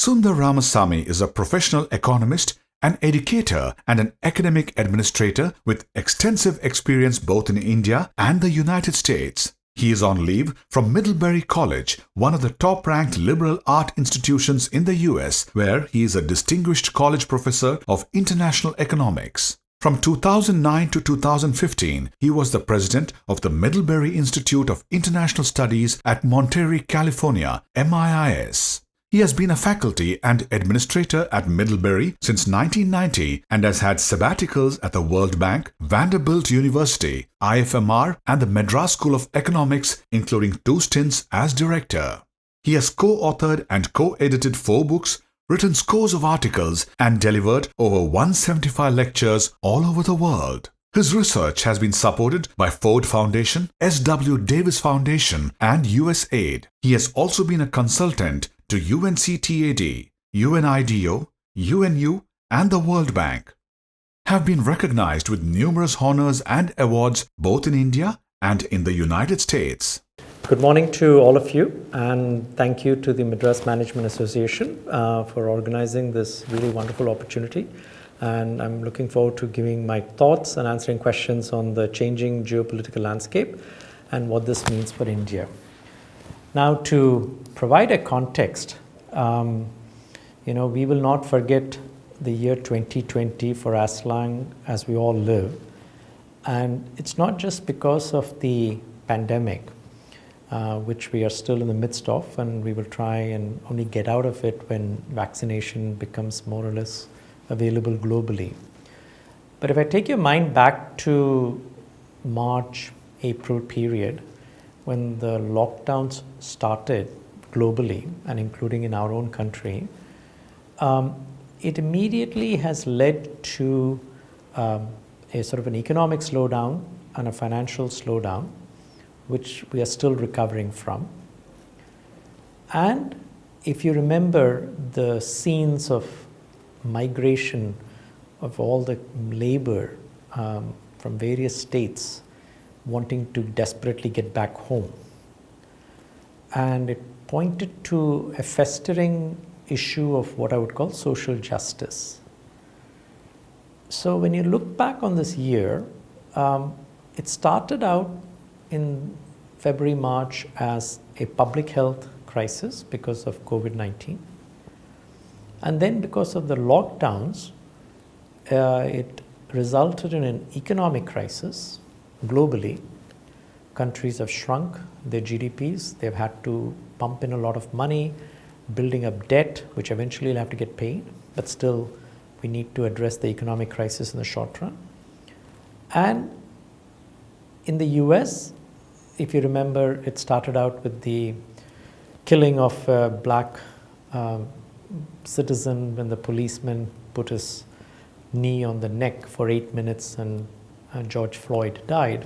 Sundar Ramasamy is a professional economist, an educator and an academic administrator with extensive experience both in India and the United States. He is on leave from Middlebury College, one of the top-ranked liberal art institutions in the US, where he is a distinguished college professor of international economics. From 2009 to 2015, he was the president of the Middlebury Institute of International Studies at Monterey, California, MIIS. He has been a faculty and administrator at Middlebury since 1990 and has had sabbaticals at the World Bank, Vanderbilt University, IFMR, and the Madras School of Economics, including 2 stints as director. He has co-authored and co-edited 4 books, written scores of articles, and delivered over 175 lectures all over the world. His research has been supported by Ford Foundation, S.W. Davis Foundation, and USAID. He has also been a consultant to UNCTAD, UNIDO, UNU, and the World Bank. Have been recognized with numerous honors and awards both in India and in the United States. Good morning to all of you, and thank you to the Madras Management Association for organizing this really wonderful opportunity. And I'm looking forward to giving my thoughts and answering questions on the changing geopolitical landscape and what this means for India. Now, to provide a context, we will not forget the year 2020 for as long as we all live. And it's not just because of the pandemic, which we are still in the midst of, and we will try and only get out of it when vaccination becomes more or less available globally. But if I take your mind back to March, April period, when the lockdowns started globally and including in our own country, it immediately has led to a sort of an economic slowdown and a financial slowdown, which we are still recovering from. And if you remember the scenes of migration of all the labor from various states wanting to desperately get back home. And it pointed to a festering issue of what I would call social justice. So when you look back on this year, it started out in February, March as a public health crisis because of COVID-19. And then because of the lockdowns, it resulted in an economic crisis globally. Countries have shrunk their GDPs. They've had to pump in a lot of money, building up debt, which eventually will have to get paid. But still, we need to address the economic crisis in the short run. And in the US, if you remember, it started out with the killing of a black citizen when the policeman put his knee on the neck for 8 minutes and George Floyd died,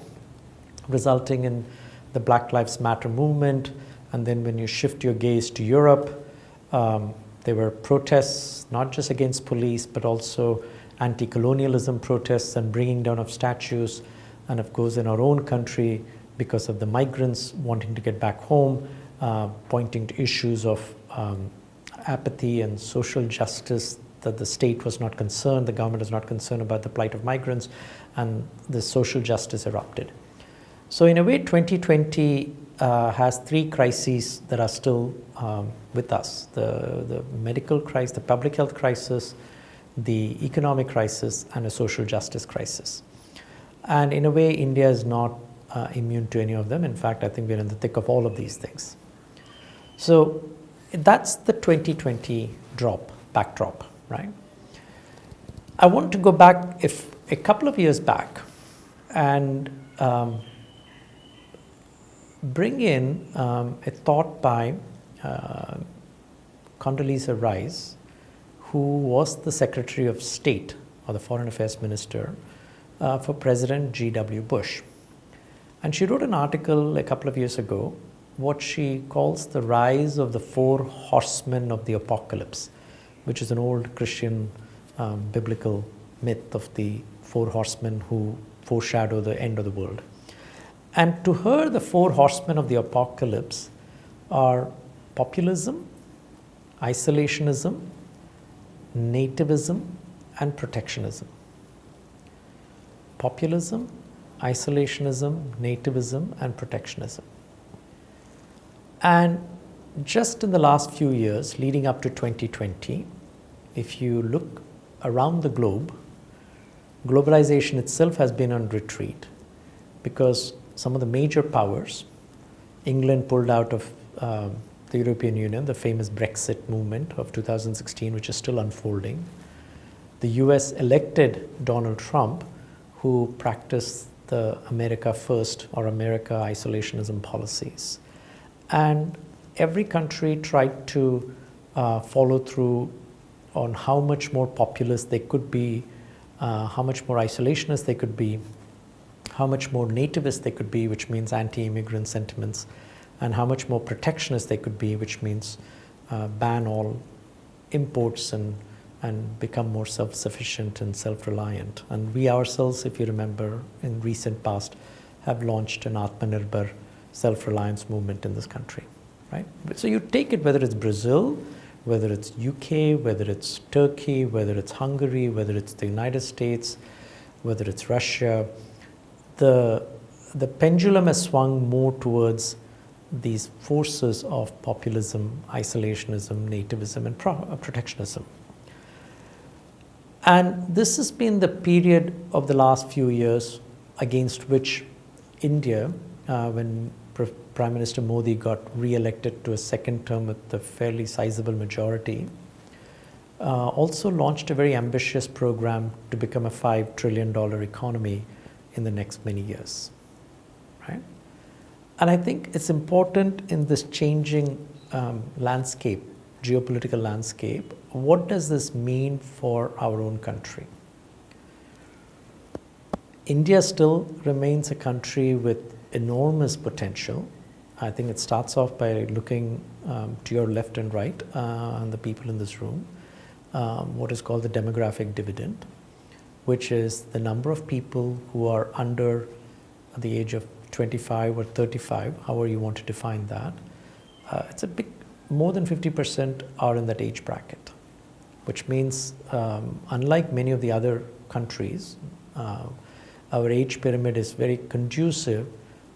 resulting in the Black Lives Matter movement. And then when you shift your gaze to Europe, there were protests, not just against police, but also anti-colonialism protests and bringing down of statues. And of course, in our own country, because of the migrants wanting to get back home, pointing to issues of apathy and social justice, that the state was not concerned, the government was not concerned about the plight of migrants, and the social justice erupted. So in a way, 2020 has 3 crises that are still with us: the medical crisis, the public health crisis, the economic crisis, and a social justice crisis. And in a way, India is not immune to any of them. In fact, I think we're in the thick of all of these things. So that's the 2020 backdrop, right? I want to go back a couple of years back and bring in a thought by Condoleezza Rice, who was the Secretary of State or the Foreign Affairs Minister for President G.W. Bush. And she wrote an article a couple of years ago, what she calls the rise of the 4 horsemen of the apocalypse, which is an old Christian biblical myth of the 4 horsemen who foreshadow the end of the world. And to her, the 4 horsemen of the apocalypse are populism, isolationism, nativism, and protectionism. Populism, isolationism, nativism, and protectionism. And just in the last few years, leading up to 2020, if you look around the globe, globalization itself has been on retreat because some of the major powers, England pulled out of the European Union, the famous Brexit movement of 2016, which is still unfolding. The US elected Donald Trump, who practiced the America First or America isolationism policies. And every country tried to follow through on how much more populist they could be, how much more isolationist they could be, how much more nativist they could be, which means anti-immigrant sentiments, and how much more protectionist they could be, which means ban all imports and become more self-sufficient and self-reliant. And we ourselves, if you remember, in recent past, have launched an Atmanirbhar self-reliance movement in this country, right? So you take it, whether it's Brazil, whether it's UK, whether it's Turkey, whether it's Hungary, whether it's the United States, whether it's Russia, the pendulum has swung more towards these forces of populism, isolationism, nativism, and protectionism. And this has been the period of the last few years against which India, when Prime Minister Modi got re-elected to a second term with a fairly sizable majority, also launched a very ambitious program to become a $5 trillion economy in the next many years, right? And I think it's important in this changing landscape, geopolitical landscape, what does this mean for our own country? India still remains a country with enormous potential. I think it starts off by looking to your left and right, and the people in this room, what is called the demographic dividend, which is the number of people who are under the age of 25 or 35, however you want to define that. It's a big, more than 50% are in that age bracket, which means unlike many of the other countries, our age pyramid is very conducive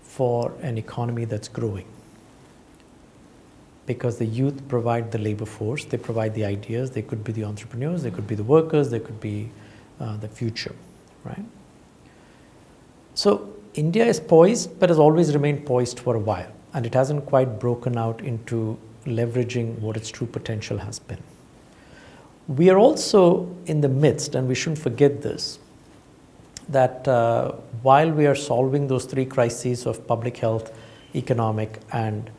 for an economy that's growing. Because the youth provide the labor force, they provide the ideas, they could be the entrepreneurs, they could be the workers, they could be the future, right? So India is poised, but has always remained poised for a while, and it hasn't quite broken out into leveraging what its true potential has been. We are also in the midst, and we shouldn't forget this, that while we are solving those three crises of public health, economic, and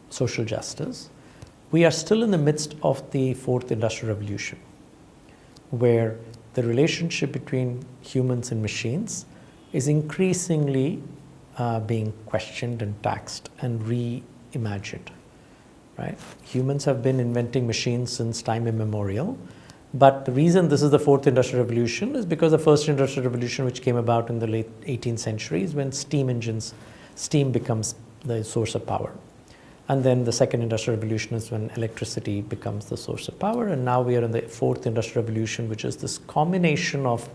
social justice, we are still in the midst of the fourth industrial revolution, where the relationship between humans and machines is increasingly being questioned and taxed and reimagined, right? Humans have been inventing machines since time immemorial, but the reason this is the fourth industrial revolution is because the first industrial revolution, which came about in the late 18th century, is when steam becomes the source of power. And then the second industrial revolution is when electricity becomes the source of power. And now we are in the fourth industrial revolution, which is this combination of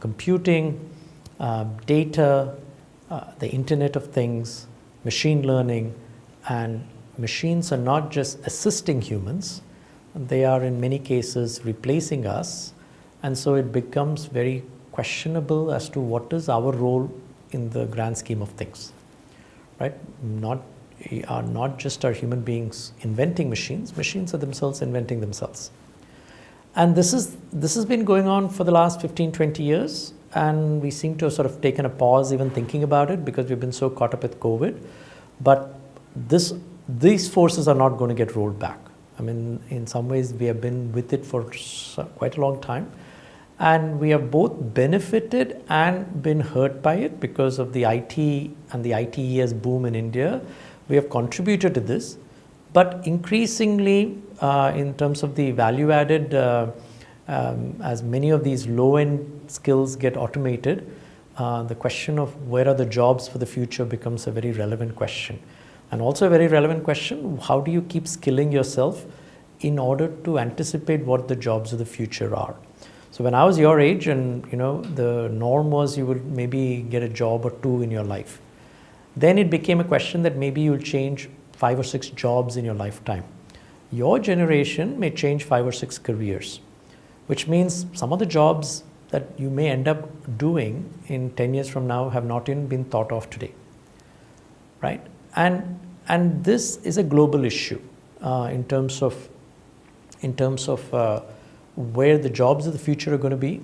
computing, data, the Internet of Things, machine learning, and machines are not just assisting humans, they are in many cases replacing us. And so it becomes very questionable as to what is our role in the grand scheme of things, right? Not just our human beings inventing machines, machines are themselves inventing themselves. And this has been going on for the last 15, 20 years, and we seem to have sort of taken a pause even thinking about it because we've been so caught up with COVID. But these forces are not going to get rolled back. I mean, in some ways, we have been with it for quite a long time. And we have both benefited and been hurt by it because of the IT and the ITES boom in India. We have contributed to this. But increasingly, in terms of the value added, as many of these low-end skills get automated, the question of where are the jobs for the future becomes a very relevant question. And also a very relevant question, how do you keep skilling yourself in order to anticipate what the jobs of the future are? So when I was your age, and the norm was you would maybe get a job or two in your life. Then it became a question that maybe you'll change 5 or 6 jobs in your lifetime. Your generation may change 5 or 6 careers, which means some of the jobs that you may end up doing in 10 years from now have not even been thought of today, right? And this is a global issue in terms of where the jobs of the future are going to be,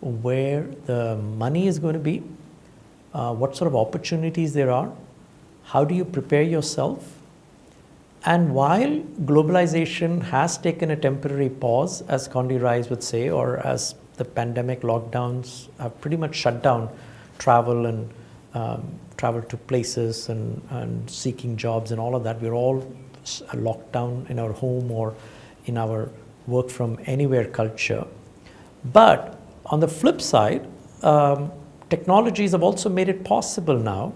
where the money is going to be, what sort of opportunities there are, how do you prepare yourself. And while globalization has taken a temporary pause, as Condi Rice would say, or as the pandemic lockdowns have pretty much shut down travel and travel to places and seeking jobs and all of that, we're all locked down in our home or in our work from anywhere culture. But on the flip side, technologies have also made it possible now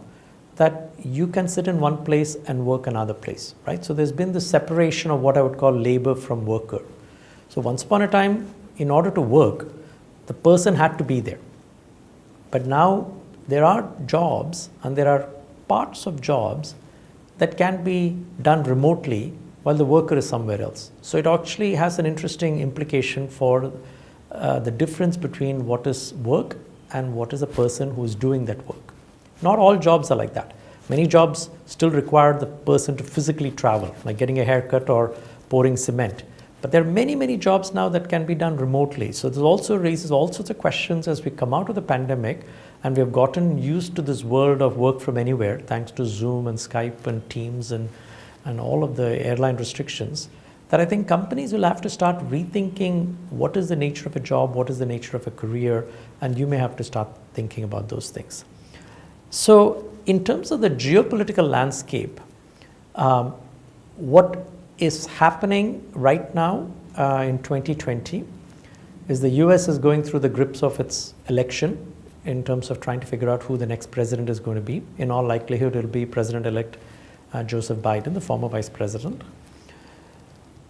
that you can sit in one place and work another place, right? So there's been this separation of what I would call labor from worker. So once upon a time, in order to work, the person had to be there. But now there are jobs and there are parts of jobs that can be done remotely while the worker is somewhere else. So it actually has an interesting implication for the difference between what is work and what is a person who is doing that work. Not all jobs are like that. Many jobs still require the person to physically travel, like getting a haircut or pouring cement. But there are many, many jobs now that can be done remotely. So this also raises all sorts of questions as we come out of the pandemic and we have gotten used to this world of work from anywhere, thanks to Zoom and Skype and Teams and all of the airline restrictions, that I think companies will have to start rethinking what is the nature of a job, what is the nature of a career, and you may have to start thinking about those things. So in terms of the geopolitical landscape, what is happening right now in 2020 is the US is going through the grips of its election in terms of trying to figure out who the next president is going to be. In all likelihood, it will be President-elect Joseph Biden, the former vice president.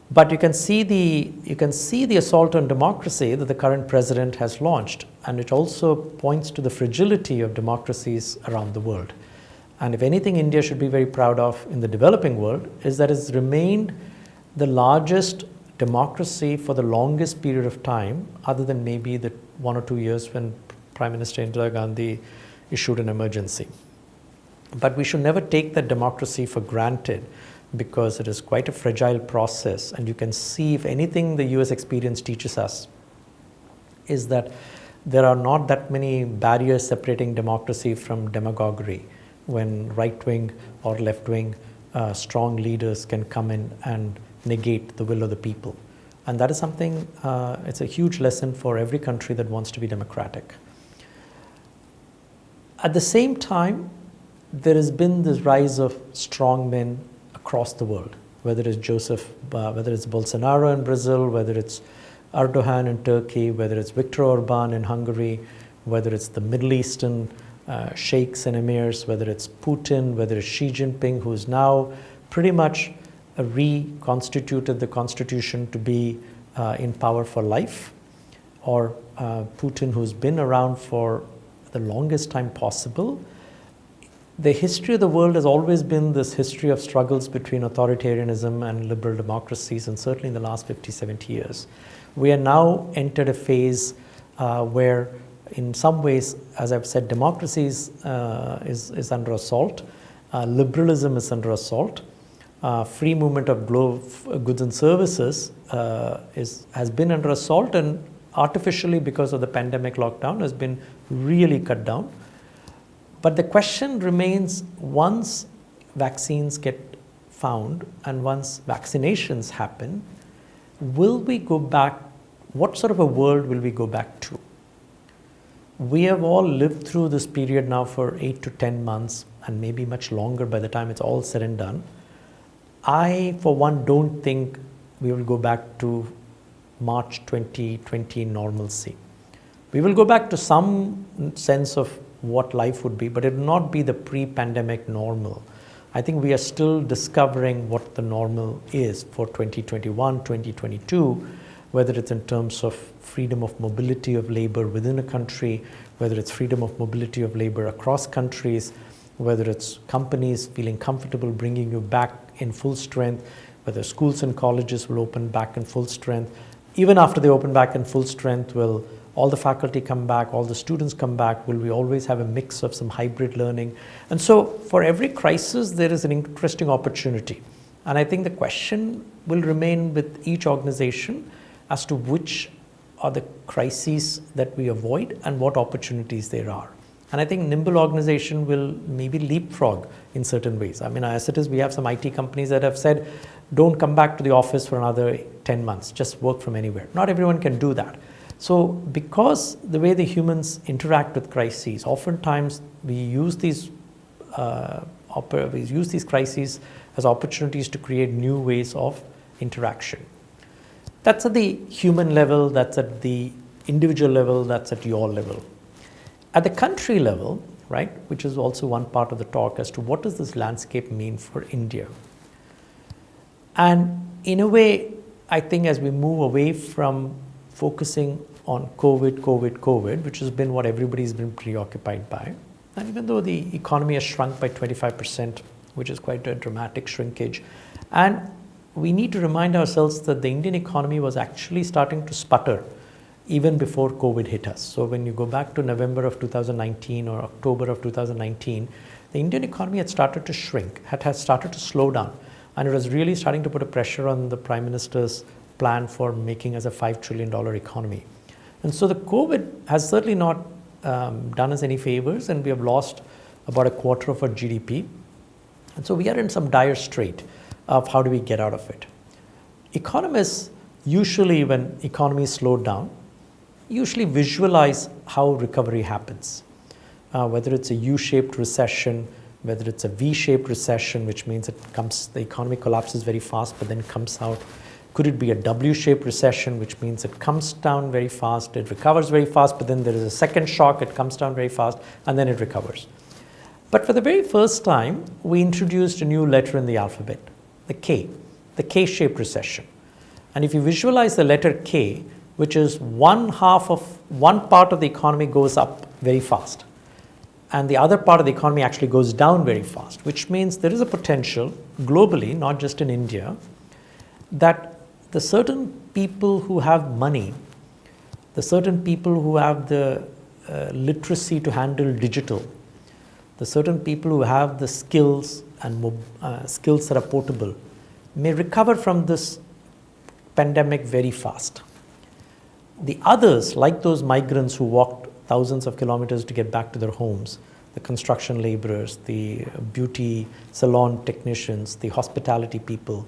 But you can see the assault on democracy that the current president has launched, and it also points to the fragility of democracies around the world. And if anything India should be very proud of in the developing world is that it's remained the largest democracy for the longest period of time, other than maybe the 1 or 2 years when Prime Minister Indira Gandhi issued an emergency. But we should never take that democracy for granted, because it is quite a fragile process. And you can see, if anything the US experience teaches us is that there are not that many barriers separating democracy from demagoguery, when right-wing or left-wing strong leaders can come in and negate the will of the people. And that is something, it's a huge lesson for every country that wants to be democratic. At the same time, there has been this rise of strong men across the world, whether it's whether it's Bolsonaro in Brazil, whether it's Erdogan in Turkey, whether it's Viktor Orban in Hungary, whether it's the Middle Eastern sheikhs and emirs, whether it's Putin, whether it's Xi Jinping, who's now pretty much reconstituted the constitution to be in power for life, or Putin, who's been around for the longest time possible. The history of the world has always been this history of struggles between authoritarianism and liberal democracies, and certainly in the last 50, 70 years. We are now entered a phase where, in some ways, as I've said, democracy is under assault, liberalism is under assault, free movement of goods and services has been under assault, and artificially, because of the pandemic lockdown, has been really cut down. But the question remains, once vaccines get found and once vaccinations happen, will we go back? What sort of a world will we go back to? We have all lived through this period now for 8 to 10 months, and maybe much longer by the time it's all said and done. I, for one, don't think we will go back to March 2020 normalcy. We will go back to some sense of what life would be, but it will not be the pre-pandemic normal. I think we are still discovering what the normal is for 2021, 2022, whether it's in terms of freedom of mobility of labor within a country, whether it's freedom of mobility of labor across countries, whether it's companies feeling comfortable bringing you back in full strength, whether schools and colleges will open back in full strength. Even after they open back in full strength, will all the faculty come back, all the students come back? Will we always have a mix of some hybrid learning? And so for every crisis, there is an interesting opportunity. And I think the question will remain with each organization as to which are the crises that we avoid and what opportunities there are. And I think nimble organization will maybe leapfrog in certain ways. I mean, as it is, we have some IT companies that have said, don't come back to the office for another 10 months, just work from anywhere. Not everyone can do that. So because the way the humans interact with crises, oftentimes we use these crises as opportunities to create new ways of interaction. That's at the human level, that's at the individual level, that's at your level. At the country level, right, which is also one part of the talk as to what does this landscape mean for India. And in a way, I think as we move away from focusing on COVID, which has been what everybody's been preoccupied by, and even though the economy has shrunk by 25%, which is quite a dramatic shrinkage, and we need to remind ourselves that the Indian economy was actually starting to sputter even before COVID hit us. So when you go back to November of 2019 or October of 2019, the Indian economy had started to shrink, had started to slow down. And it was really starting to put a pressure on the Prime Minister's plan for making us a $5 trillion economy. And so the COVID has certainly not done us any favors, and we have lost about a quarter of our GDP. And so we are in some dire strait of how do we get out of it. Economists usually, when economies slow down, usually visualize how recovery happens, whether it's a U-shaped recession, whether it's a V-shaped recession, which means the economy collapses very fast but then comes out. Could it be a W-shaped recession, which means it comes down very fast, it recovers very fast, but then there is a second shock, it comes down very fast, and then it recovers. But for the very first time, we introduced a new letter in the alphabet, the K, the K-shaped recession. And if you visualize the letter K, which is one part of the economy goes up very fast, and the other part of the economy actually goes down very fast, which means there is a potential globally, not just in India, that the certain people who have money, the certain people who have the literacy to handle digital, the certain people who have the skills and skills that are portable may recover from this pandemic very fast. The others, like those migrants who walked thousands of kilometers to get back to their homes, the construction laborers, the beauty salon technicians, the hospitality people,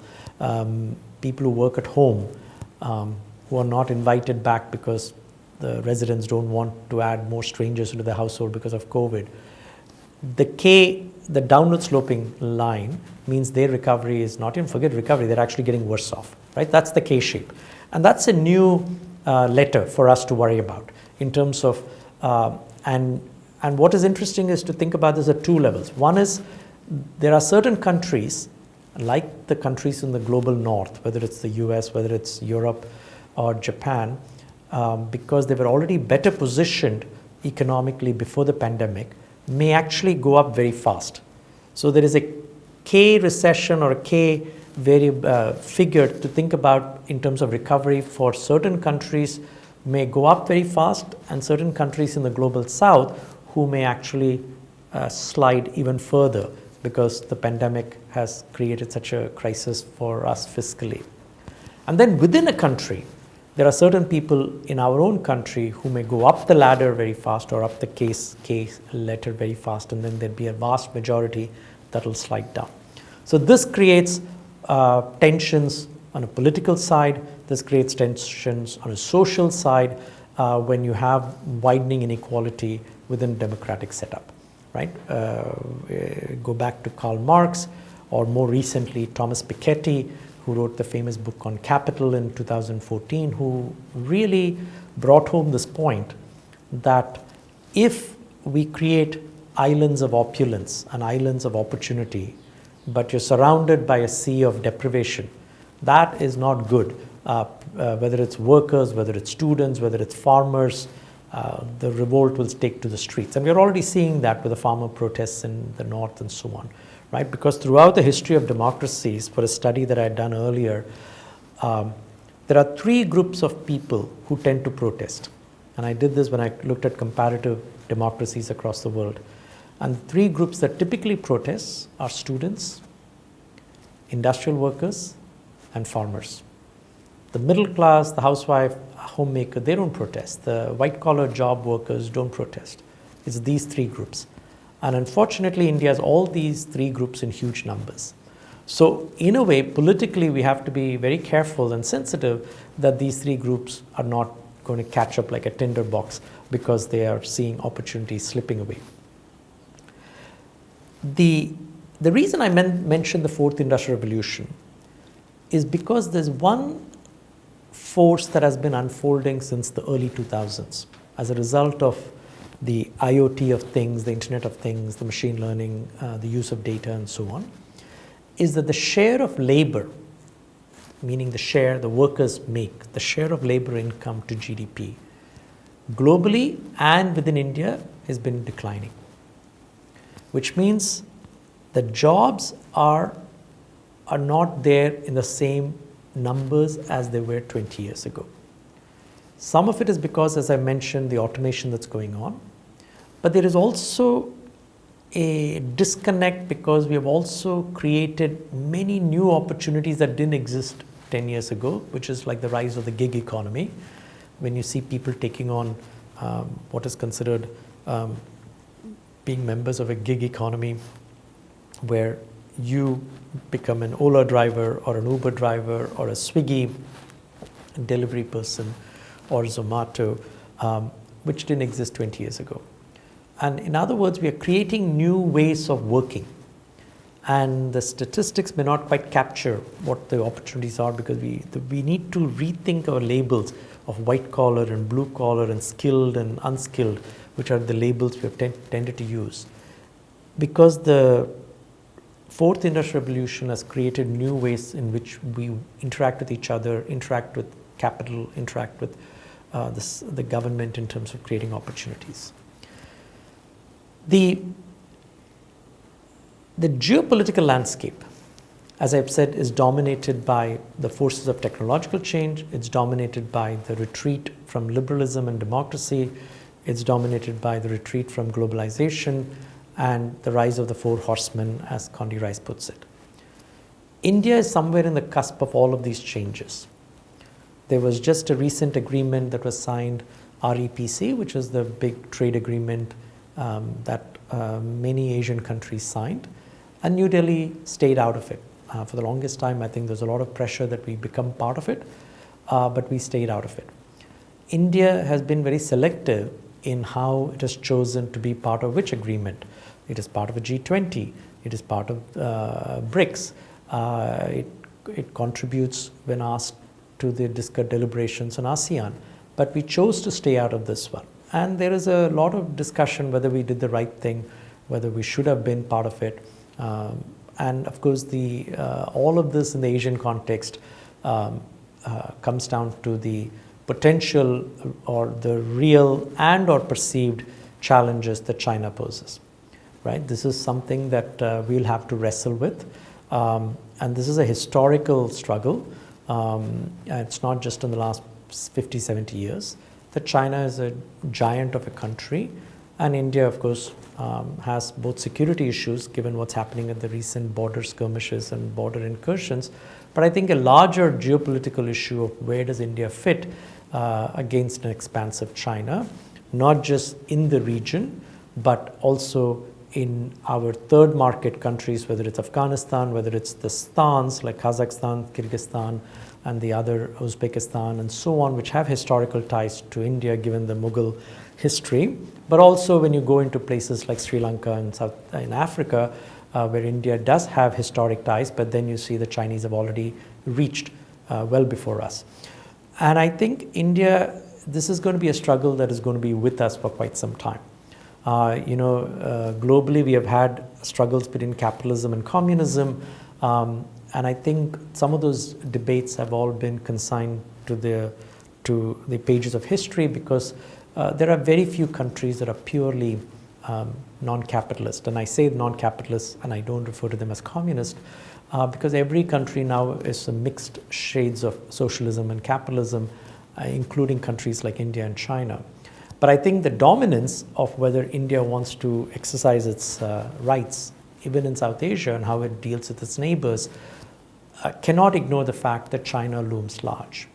people who work at home, who are not invited back because the residents don't want to add more strangers into the household because of COVID. The K, the downward sloping line, means their recovery is not even forget recovery, they're actually getting worse off, right? That's the K shape. And that's a new letter for us to worry about in terms of, and what is interesting is to think about this at two levels. One is there are certain countries, like the countries in the global north, whether it's the US, whether it's Europe or Japan, because they were already better positioned economically before the pandemic, may actually go up very fast. So there is a K recession or a K figure to think about in terms of recovery for certain countries may go up very fast, and certain countries in the global south who may actually slide even further because the pandemic has created such a crisis for us fiscally. And then within a country, there are certain people in our own country who may go up the ladder very fast or up the K letter very fast, and then there'd be a vast majority that will slide down. So this creates tensions on a political side, this creates tensions on a social side when you have widening inequality within democratic setup, right? Go back to Karl Marx, or more recently Thomas Piketty, who wrote the famous book on Capital in 2014, who really brought home this point that if we create islands of opulence and islands of opportunity, but you're surrounded by a sea of deprivation. That is not good. Whether it's workers, whether it's students, whether it's farmers, the revolt will take to the streets. And we're already seeing that with the farmer protests in the north and so on, right? Because throughout the history of democracies, for a study that I had done earlier, there are three groups of people who tend to protest. And I did this when I looked at comparative democracies across the world. And the three groups that typically protest are students, industrial workers, and farmers. The middle class, the housewife, homemaker, they don't protest. The white-collar job workers don't protest. It's these three groups. And unfortunately, India has all these three groups in huge numbers. So in a way, politically, we have to be very careful and sensitive that these three groups are not going to catch up like a tinderbox because they are seeing opportunities slipping away. The reason I mentioned the fourth industrial revolution is because there's one force that has been unfolding since the early 2000s as a result of the IoT of things, the Internet of Things, the machine learning, the use of data and so on, is that the share of labor, meaning the share the workers make, the share of labor income to GDP, globally and within India has been declining, which means the jobs are not there in the same numbers as they were 20 years ago. Some of it is because, as I mentioned, the automation that's going on, but there is also a disconnect because we have also created many new opportunities that didn't exist 10 years ago, which is like the rise of the gig economy. When you see people taking on what is considered being members of a gig economy, where you become an Ola driver or an Uber driver or a Swiggy delivery person or Zomato, which didn't exist 20 years ago. And in other words, we are creating new ways of working. And the statistics may not quite capture what the opportunities are because we need to rethink our labels of white collar and blue collar and skilled and unskilled, which are the labels we have tended to use. Because the fourth industrial revolution has created new ways in which we interact with each other, interact with capital, interact with the government in terms of creating opportunities. The geopolitical landscape, as I've said, is dominated by the forces of technological change. It's dominated by the retreat from liberalism and democracy. It's dominated by the retreat from globalization and the rise of the four horsemen, as Condi Rice puts it. India is somewhere in the cusp of all of these changes. There was just a recent agreement that was signed, REPC, which is the big trade agreement that many Asian countries signed, and New Delhi stayed out of it. For the longest time, I think there's a lot of pressure that we become part of it, but we stayed out of it. India has been very selective in how it has chosen to be part of which agreement. It is part of a G20. It is part of BRICS. It contributes when asked to the deliberations on ASEAN. But we chose to stay out of this one. And there is a lot of discussion whether we did the right thing, whether we should have been part of it. And of course, all of this in the Asian context comes down to the potential or the real and or perceived challenges that China poses. Right? This is something that we'll have to wrestle with. And this is a historical struggle. It's not just in the last 50, 70 years. That China is a giant of a country. And India, of course, has both security issues, given what's happening at the recent border skirmishes and border incursions. But I think a larger geopolitical issue of where does India fit against an expansive China, not just in the region, but also in our third market countries, whether it's Afghanistan, whether it's the stans like Kazakhstan, Kyrgyzstan, and the other Uzbekistan and so on, which have historical ties to India given the Mughal history. But also when you go into places like Sri Lanka and in Africa, where India does have historic ties, but then you see the Chinese have already reached well before us. And I think India, this is going to be a struggle that is going to be with us for quite some time. Globally we have had struggles between capitalism and communism, and I think some of those debates have all been consigned to the pages of history, because there are very few countries that are purely non-capitalist. And I say non-capitalist and I don't refer to them as communist, because every country now is a mixed shades of socialism and capitalism, including countries like India and China. But I think the dominance of whether India wants to exercise its rights, even in South Asia, and how it deals with its neighbors, cannot ignore the fact that China looms large.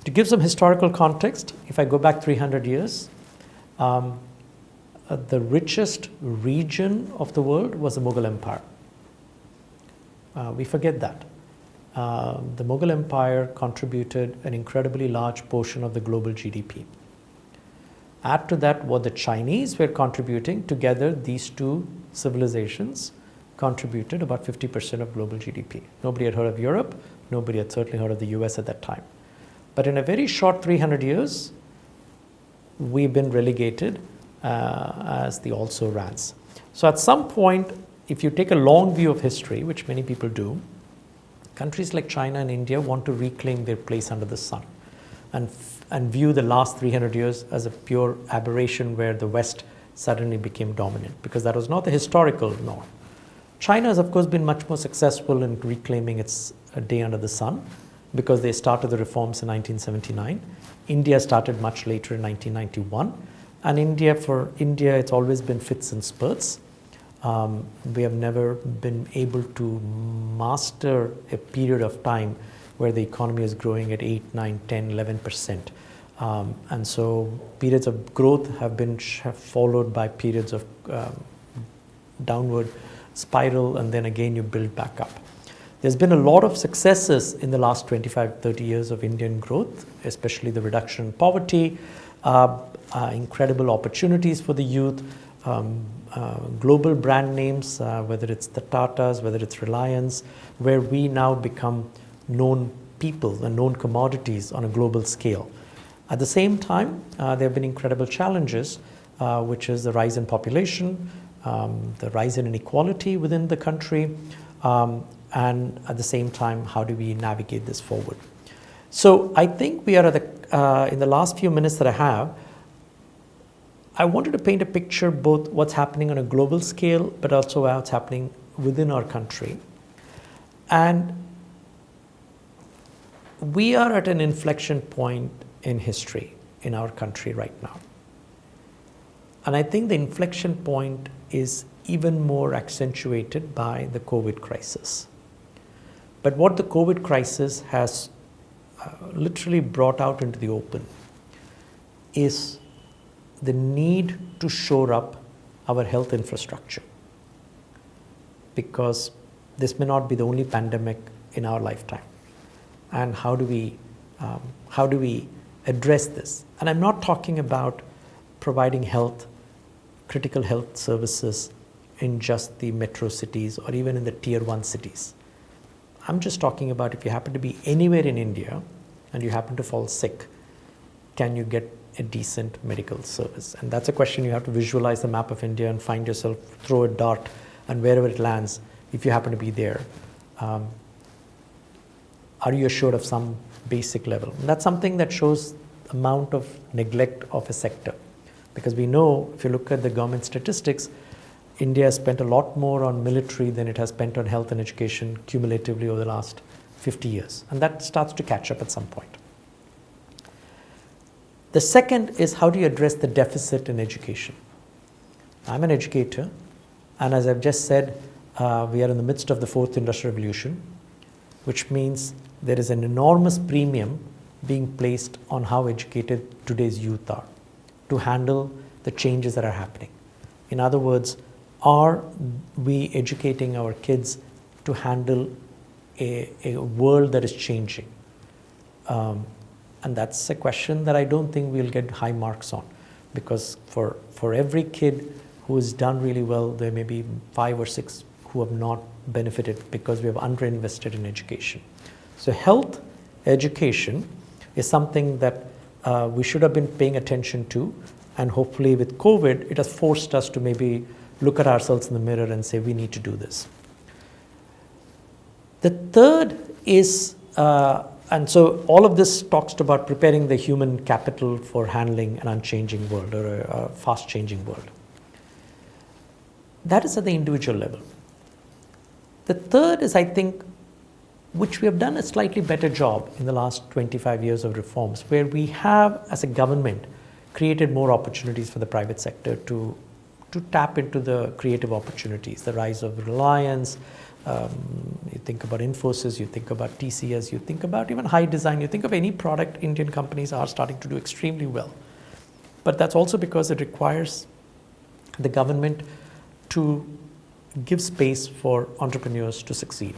To give some historical context, if I go back 300 years, the richest region of the world was the Mughal Empire. We forget that. The Mughal Empire contributed an incredibly large portion of the global GDP. Add to that what the Chinese were contributing, together these two civilizations contributed about 50% of global GDP. Nobody had heard of Europe, nobody had certainly heard of the US at that time. But in a very short 300 years, we've been relegated as the also-rans. So at some point, if you take a long view of history, which many people do, countries like China and India want to reclaim their place under the sun and view the last 300 years as a pure aberration where the West suddenly became dominant, because that was not the historical norm. China has, of course, been much more successful in reclaiming its day under the sun, because they started the reforms in 1979. India started much later in 1991. And for India, it's always been fits and spurts. We have never been able to master a period of time where the economy is growing at 8, 9, 10, 11%. And so periods of growth have been followed by periods of downward spiral, and then again you build back up. There's been a lot of successes in the last 25, 30 years of Indian growth, especially the reduction in poverty, incredible opportunities for the youth, global brand names, whether it's the Tatas, whether it's Reliance, where we now become known people and known commodities on a global scale. At the same time, there have been incredible challenges, which is the rise in population, the rise in inequality within the country, and at the same time, how do we navigate this forward? So I think we are at in the last few minutes that I have, I wanted to paint a picture both what's happening on a global scale, but also what's happening within our country. And we are at an inflection point in history in our country right now. And I think the inflection point is even more accentuated by the COVID crisis. But what the COVID crisis has literally brought out into the open is the need to shore up our health infrastructure, because this may not be the only pandemic in our lifetime. And how do we address this? And I'm not talking about providing critical health services in just the metro cities or even in the tier 1 cities. I'm just talking about if you happen to be anywhere in India and you happen to fall sick, can you get a decent medical service? And that's a question you have to visualize the map of India and find yourself, throw a dart, and wherever it lands, if you happen to be there, are you assured of some basic level? And that's something that shows amount of neglect of a sector. Because we know, if you look at the government statistics, India has spent a lot more on military than it has spent on health and education cumulatively over the last 50 years. And that starts to catch up at some point. The second is, how do you address the deficit in education? I'm an educator, and as I've just said, we are in the midst of the 4th Industrial Revolution, which means there is an enormous premium being placed on how educated today's youth are to handle the changes that are happening. In other words, are we educating our kids to handle a world that is changing? And that's a question that I don't think we'll get high marks on, because for every kid who has done really well, there may be 5 or 6 who have not benefited because we have underinvested in education. So health education is something that we should have been paying attention to And hopefully with COVID, it has forced us to maybe look at ourselves in the mirror and say, we need to do this. The third is, and so all of this talks about preparing the human capital for handling an unchanging world or a fast changing world. That is at the individual level. The third is, I think, which we have done a slightly better job in the last 25 years of reforms, where we have, as a government, created more opportunities for the private sector to tap into the creative opportunities, the rise of Reliance. You think about Infosys, you think about TCS, you think about even high design, you think of any product Indian companies are starting to do extremely well. But that's also because it requires the government to give space for entrepreneurs to succeed.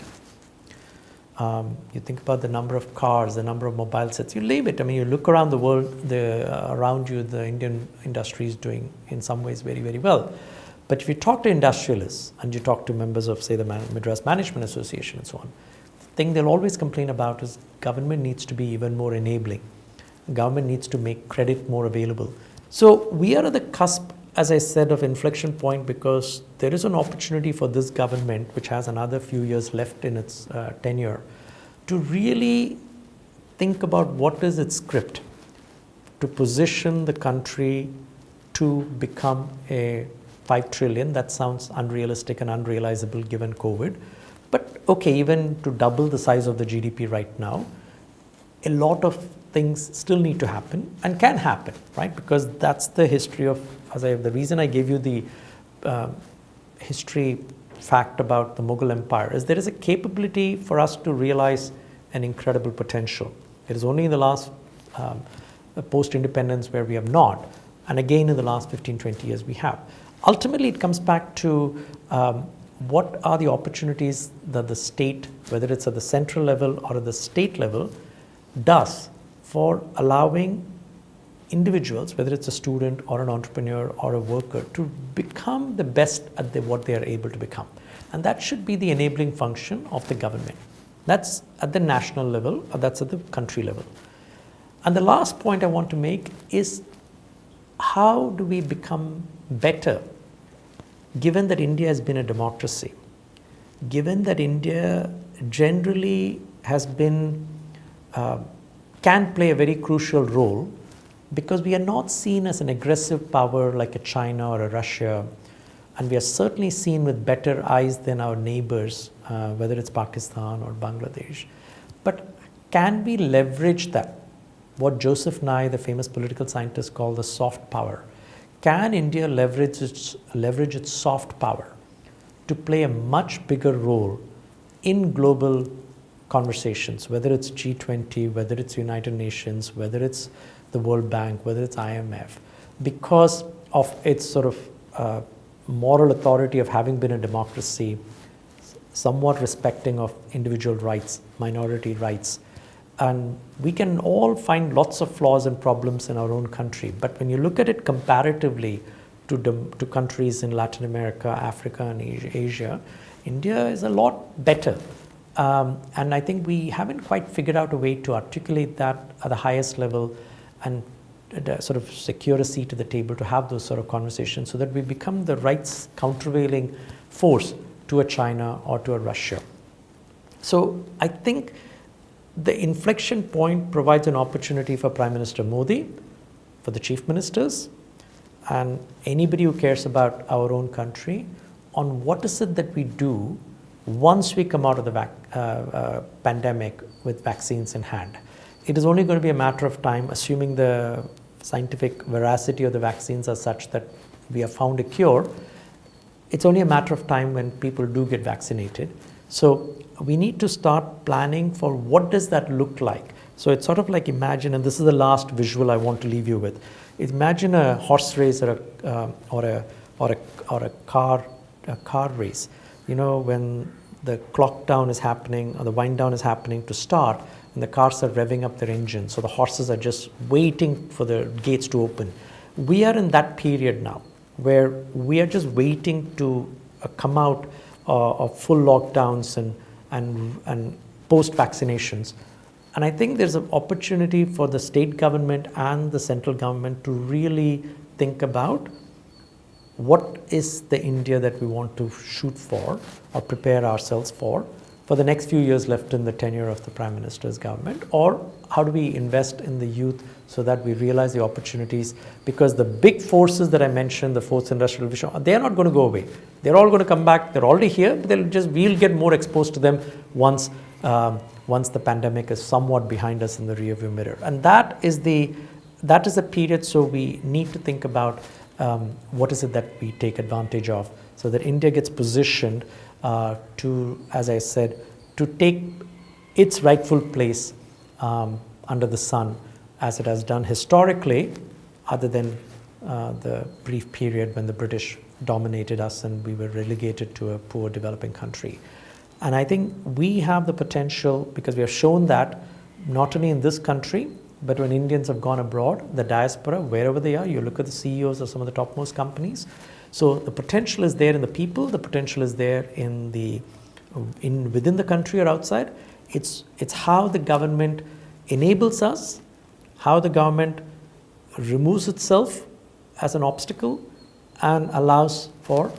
You think about the number of cars, the number of mobile sets, you name it. I mean, you look around the world, around you, the Indian industry is doing in some ways very, very well. But if you talk to industrialists and you talk to members of, say, the Madras Management Association and so on, the thing they'll always complain about is government needs to be even more enabling. Government needs to make credit more available. So we are at the cusp, as I said, of inflection point, because there is an opportunity for this government, which has another few years left in its tenure, to really think about what is its script to position the country to become a 5 trillion. That sounds unrealistic and unrealizable given COVID. But okay, even to double the size of the GDP right now, a lot of things still need to happen and can happen, right? Because that's the history of, the reason I gave you the history fact about the Mughal Empire is there is a capability for us to realize an incredible potential. It is only in the last post-independence where we have not, and again in the last 15, 20 years we have. Ultimately, it comes back to what are the opportunities that the state, whether it's at the central level or at the state level, does for allowing individuals, whether it's a student or an entrepreneur or a worker, to become the best at what they are able to become. And that should be the enabling function of the government. That's at the national level, or that's at the country level. And the last point I want to make is, how do we become better, given that India has been a democracy, given that India generally has been, can play a very crucial role, because we are not seen as an aggressive power like a China or a Russia, and we are certainly seen with better eyes than our neighbors, whether it's Pakistan or Bangladesh. But can we leverage that, what Joseph Nye, the famous political scientist, called the soft power? Can India leverage its soft power to play a much bigger role in global conversations, whether it's G20, whether it's United Nations, whether it's the World Bank, whether it's IMF, because of its sort of moral authority of having been a democracy, somewhat respecting of individual rights, minority rights. And we can all find lots of flaws and problems in our own country. But when you look at it comparatively to countries in Latin America, Africa, and Asia, India is a lot better. And I think we haven't quite figured out a way to articulate that at the highest level and sort of secure a seat at the table to have those sort of conversations so that we become the right countervailing force to a China or to a Russia. So I think the inflection point provides an opportunity for Prime Minister Modi, for the chief ministers, and anybody who cares about our own country on what is it that we do once we come out of the pandemic with vaccines in hand. It is only going to be a matter of time, assuming the scientific veracity of the vaccines are such that we have found a cure. It's only a matter of time when people do get vaccinated. So we need to start planning for what does that look like. So it's sort of like, imagine, and this is the last visual I want to leave you with. Imagine a horse race or a car race. You know, when the clock down is happening or the wind down is happening to start, and the cars are revving up their engines, so the horses are just waiting for the gates to open. We are in that period now, where we are just waiting to come out of full lockdowns and post-vaccinations. And I think there's an opportunity for the state government and the central government to really think about what is the India that we want to shoot for or prepare ourselves for the next few years left in the tenure of the Prime Minister's government, or how do we invest in the youth so that we realize the opportunities, because the big forces that I mentioned, the fourth industrial revolution, they are not going to go away. They're all going to come back. They're already here, but we'll get more exposed to them once the pandemic is somewhat behind us in the rearview mirror. And that is the period. So we need to think about what is it that we take advantage of, so that India gets positioned to, as I said, to take its rightful place under the sun, as it has done historically, other than the brief period when the British dominated us and we were relegated to a poor developing country. And I think we have the potential, because we have shown that not only in this country, but when Indians have gone abroad, the diaspora, wherever they are, you look at the CEOs of some of the topmost companies. So the potential is there in the people, the potential is there within the country or outside. It's how the government enables us, how the government removes itself as an obstacle and allows for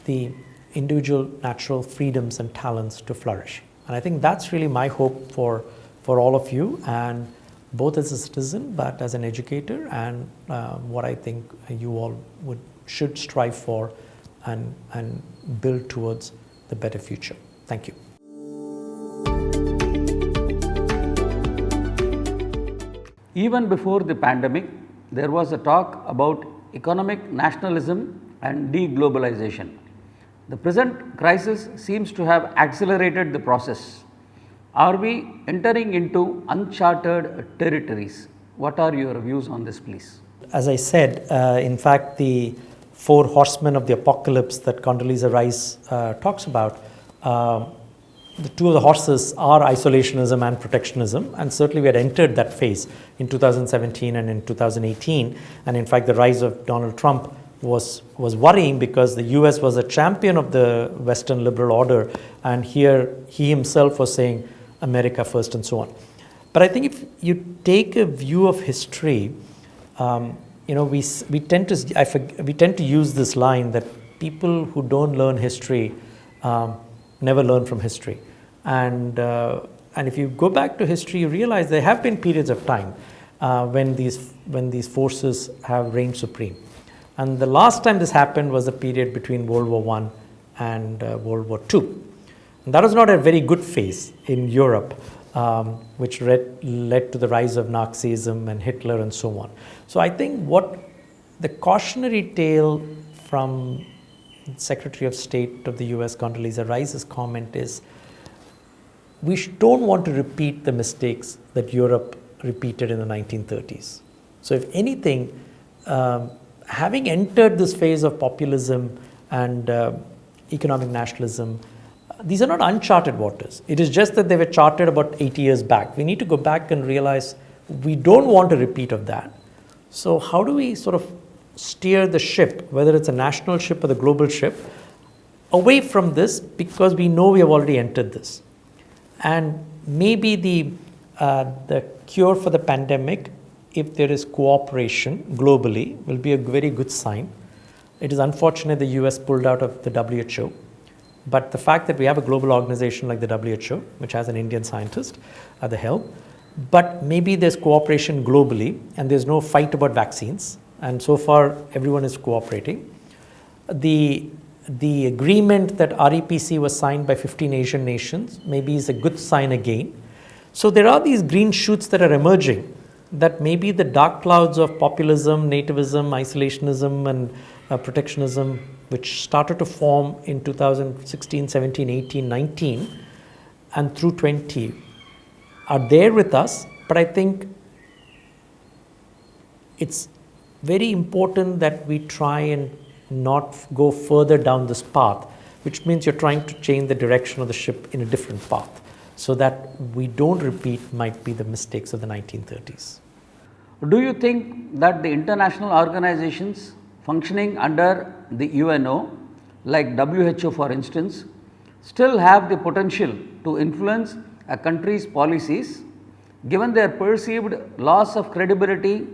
the individual natural freedoms and talents to flourish. And I think that's really my hope for all of you, and both as a citizen but as an educator, and what I think you all should strive for and build towards the better future. Thank you. Even before the pandemic, there was a talk about economic nationalism and deglobalization. The present crisis seems to have accelerated the process. Are we entering into uncharted territories? What are your views on this, please? As I said, in fact, the four horsemen of the apocalypse that Condoleezza Rice talks about, the two of the horses are isolationism and protectionism, and certainly we had entered that phase in 2017 and in 2018. And in fact, the rise of Donald Trump was worrying, because the US was a champion of the Western liberal order, and here he himself was saying America first and so on. But I think if you take a view of history, we tend to use this line that people who don't learn history never learn from history. And if you go back to history, you realize there have been periods of time when these forces have reigned supreme. And the last time this happened was the period between World War I and World War II. And that was not a very good phase in Europe, which led to the rise of Nazism and Hitler and so on. So I think what the cautionary tale from Secretary of State of the US, Condoleezza Rice's comment is, we don't want to repeat the mistakes that Europe repeated in the 1930s. So if anything, having entered this phase of populism and economic nationalism, these are not uncharted waters. It is just that they were charted about 80 years back. We need to go back and realize we don't want a repeat of that. So how do we sort of steer the ship, whether it's a national ship or the global ship, away from this, because we know we have already entered this. And maybe the cure for the pandemic, if there is cooperation globally, will be a very good sign. It is unfortunate the US pulled out of the WHO, but the fact that we have a global organization like the WHO, which has an Indian scientist at the helm, but maybe there's cooperation globally and there's no fight about vaccines, and so far everyone is cooperating. The agreement that REPC was signed by 15 Asian nations maybe is a good sign again. So there are these green shoots that are emerging, that maybe the dark clouds of populism, nativism, isolationism and protectionism, which started to form in 2016, 17, 18, 19 and through 20 are there with us. But I think it's very important that we try and not go further down this path, which means you're trying to change the direction of the ship in a different path, so that we don't repeat might be the mistakes of the 1930s. Do you think that the international organizations functioning under the UNO, like WHO for instance, still have the potential to influence a country's policies, given their perceived loss of credibility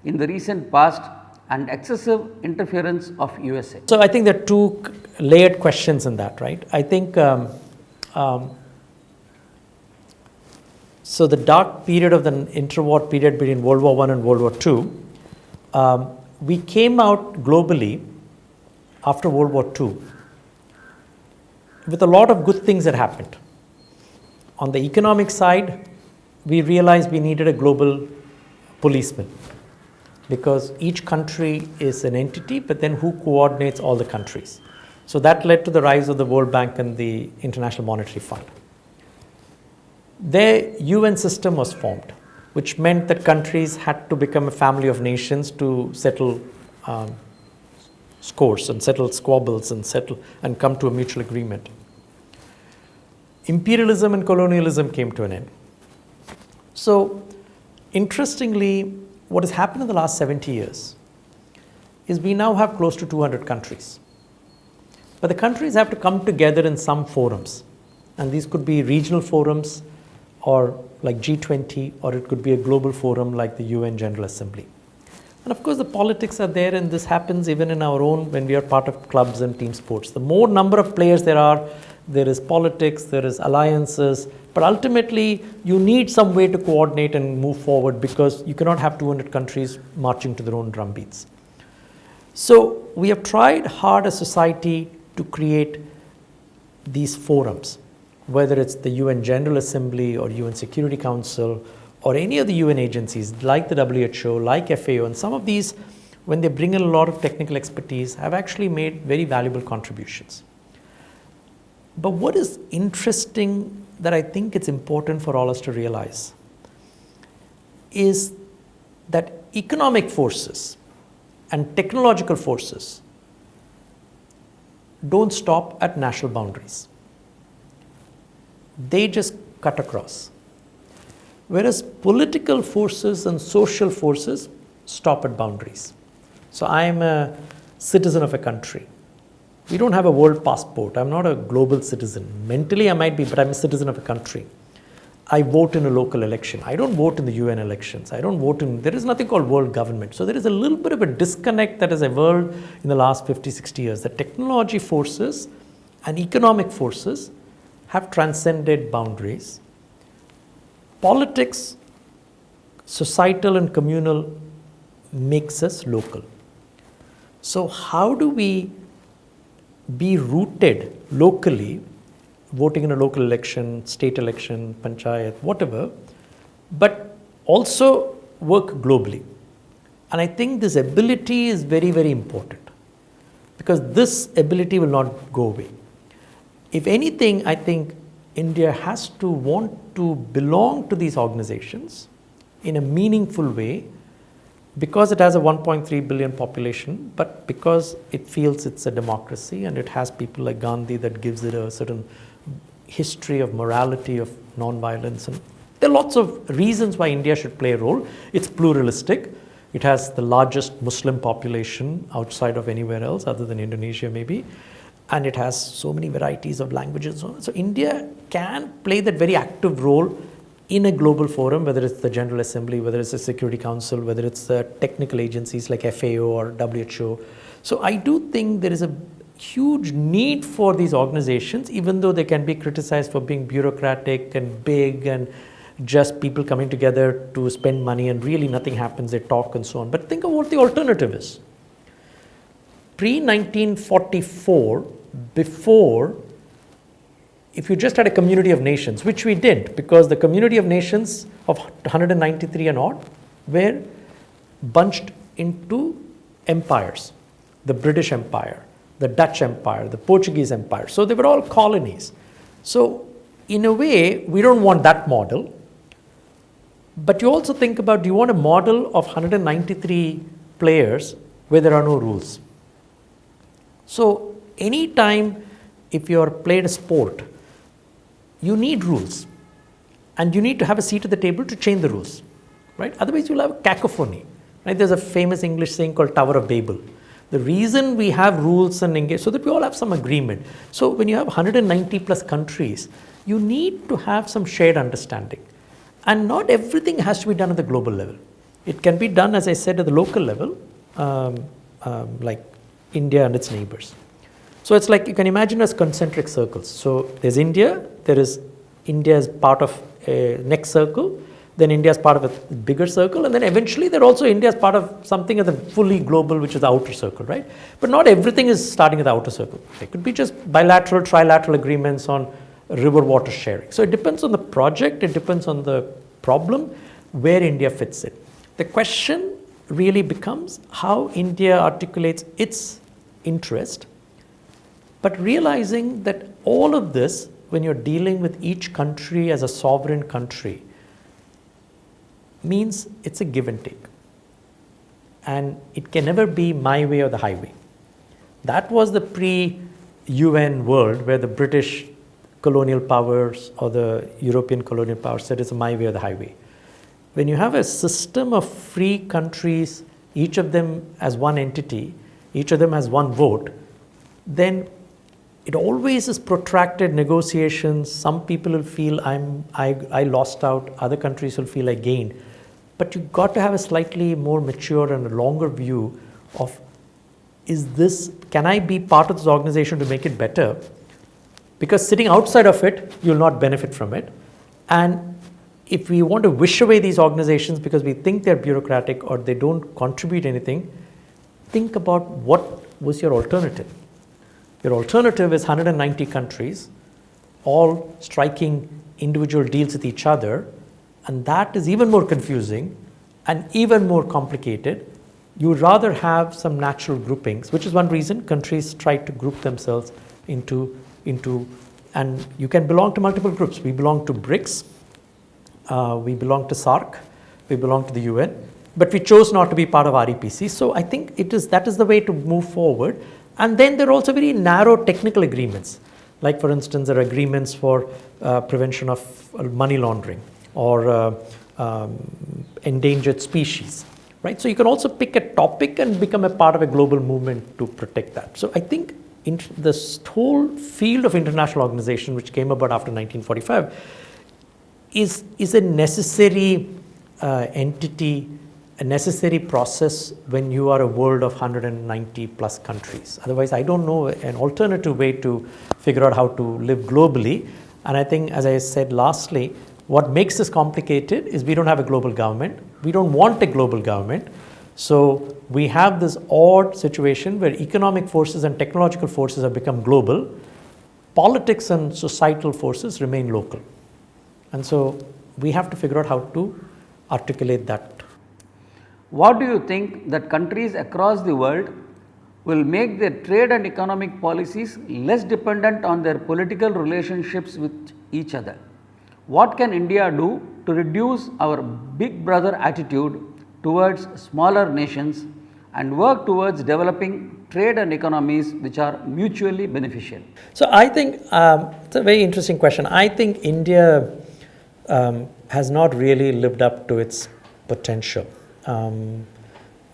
in the recent past and excessive interference of USA? So I think there are two layered questions in that, right? I think so the dark period of the interwar period between World War I and World War II, we came out globally after World War II with a lot of good things that happened. On the economic side, we realized we needed a global policeman because each country is an entity, but then who coordinates all the countries? So that led to the rise of the World Bank and the International Monetary Fund. The UN system was formed, which meant that countries had to become a family of nations to settle scores and settle squabbles and come to a mutual agreement. Imperialism and colonialism came to an end. So, interestingly, what has happened in the last 70 years is we now have close to 200 countries. But the countries have to come together in some forums. And these could be regional forums or like G20, or it could be a global forum like the UN General Assembly. And of course, the politics are there, and this happens even in our own when we are part of clubs and team sports. The more number of players there is politics, there is alliances, but ultimately you need some way to coordinate and move forward because you cannot have 200 countries marching to their own drum beats. So we have tried hard as society to create these forums, whether it's the UN General Assembly or UN Security Council or any of the UN agencies like the WHO, like FAO, and some of these, when they bring in a lot of technical expertise, have actually made very valuable contributions. But what is interesting that I think it's important for all us to realize is that economic forces and technological forces don't stop at national boundaries. They just cut across. Whereas political forces and social forces stop at boundaries. So I am a citizen of a country. We don't have a world passport. I'm not a global citizen. Mentally I might be, but I'm a citizen of a country. I vote in a local election. I don't vote in the UN elections. There is nothing called world government. So there is a little bit of a disconnect that has evolved in the last 50, 60 years. The technology forces and economic forces have transcended boundaries. Politics, societal and communal, makes us local. So how do we be rooted locally, voting in a local election, state election, panchayat, whatever, but also work globally? And I think this ability is very, very important because this ability will not go away. If anything, I think India has to want to belong to these organizations in a meaningful way because it has a 1.3 billion population, but because it feels it's a democracy and it has people like Gandhi that gives it a certain history of morality, of non-violence. And there are lots of reasons why India should play a role. It's pluralistic. It has the largest Muslim population outside of anywhere else other than Indonesia maybe. And it has so many varieties of languages. So India can play that very active role in a global forum, whether it's the General Assembly, whether it's the Security Council, whether it's the technical agencies like FAO or WHO. So I do think there is a huge need for these organizations, even though they can be criticized for being bureaucratic and big and just people coming together to spend money and really nothing happens, they talk and so on. But think of what the alternative is. Pre-1944, before, if you just had a community of nations, which we did, because the community of nations of 193 and odd were bunched into empires. The British Empire, the Dutch Empire, the Portuguese Empire. So they were all colonies. So in a way, we don't want that model. But you also think about, do you want a model of 193 players where there are no rules? So anytime if you're played a sport, you need rules and you need to have a seat at the table to change the rules, right? Otherwise you'll have cacophony, right? There's a famous English saying called Tower of Babel. The reason we have rules and engage, so that we all have some agreement. So when you have 190 plus countries, you need to have some shared understanding. And not everything has to be done at the global level. It can be done, as I said, at the local level, like India and its neighbors. So it's like you can imagine as concentric circles. So there's India, there is India as part of a next circle, then India is part of a bigger circle, and then eventually there also India is part of something as a fully global, which is the outer circle, right? But not everything is starting at the outer circle. It could be just bilateral, trilateral agreements on river water sharing. So it depends on the project, it depends on the problem, where India fits in. The question really becomes how India articulates its interest, but realizing that all of this, when you're dealing with each country as a sovereign country, means it's a give and take. And it can never be my way or the highway. That was the pre-UN world where the British colonial powers or the European colonial powers said it's my way or the highway. When you have a system of free countries, each of them as one entity, each of them has one vote, then it always is protracted negotiations. Some people will feel I lost out, other countries will feel I gained. But you've got to have a slightly more mature and a longer view of, can I be part of this organization to make it better? Because sitting outside of it, you'll not benefit from it. And if we want to wish away these organizations because we think they're bureaucratic or they don't contribute anything, think about what was your alternative. Your alternative is 190 countries, all striking individual deals with each other, and that is even more confusing and even more complicated. You would rather have some natural groupings, which is one reason countries try to group themselves into, and you can belong to multiple groups. We belong to BRICS, we belong to SAARC, we belong to the UN, but we chose not to be part of REPC. So I think that is the way to move forward. And then there are also very narrow technical agreements. Like for instance, there are agreements for prevention of money laundering or endangered species, right? So you can also pick a topic and become a part of a global movement to protect that. So I think this whole field of international organization, which came about after 1945, is a necessary entity, a necessary process when you are a world of 190 plus countries. Otherwise, I don't know an alternative way to figure out how to live globally. And I think, as I said lastly, what makes this complicated is we don't have a global government. We don't want a global government. So we have this odd situation where economic forces and technological forces have become global. Politics and societal forces remain local. And so we have to figure out how to articulate that. What do you think that countries across the world will make their trade and economic policies less dependent on their political relationships with each other? What can India do to reduce our big brother attitude towards smaller nations and work towards developing trade and economies which are mutually beneficial? So I think it's a very interesting question. I think India has not really lived up to its potential.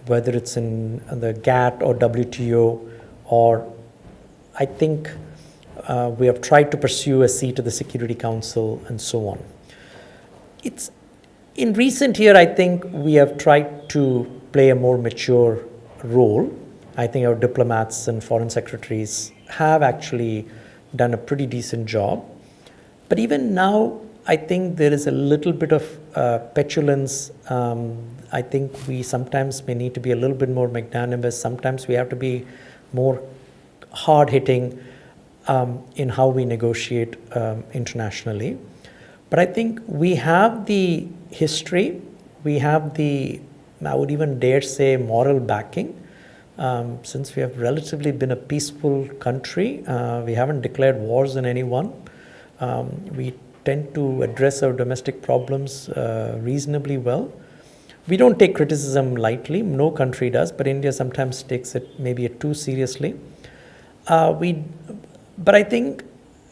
Whether it's in the GATT or WTO, or I think we have tried to pursue a seat at the Security Council and so on. It's in recent year, I think we have tried to play a more mature role. I think our diplomats and foreign secretaries have actually done a pretty decent job. But even now, I think there is a little bit of petulance. I think we sometimes may need to be a little bit more magnanimous. Sometimes we have to be more hard-hitting in how we negotiate internationally. But I think we have the history, we have I would even dare say, moral backing. Since we have relatively been a peaceful country, we haven't declared wars on anyone. We tend to address our domestic problems reasonably well. We don't take criticism lightly, no country does, but India sometimes takes it maybe too seriously. But I think,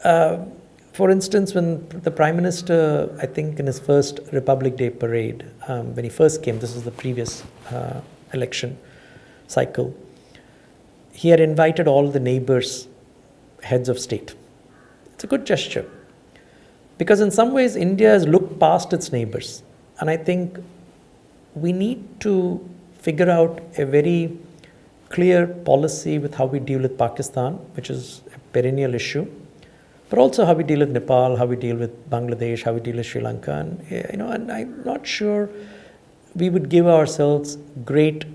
for instance, when the Prime Minister, I think in his first Republic Day parade, when he first came, this was the previous election cycle, he had invited all the neighbors, heads of state. It's a good gesture. Because in some ways, India has looked past its neighbors. And I think we need to figure out a very clear policy with how we deal with Pakistan, which is a perennial issue, but also how we deal with Nepal, how we deal with Bangladesh, how we deal with Sri Lanka. And I'm not sure we would give ourselves great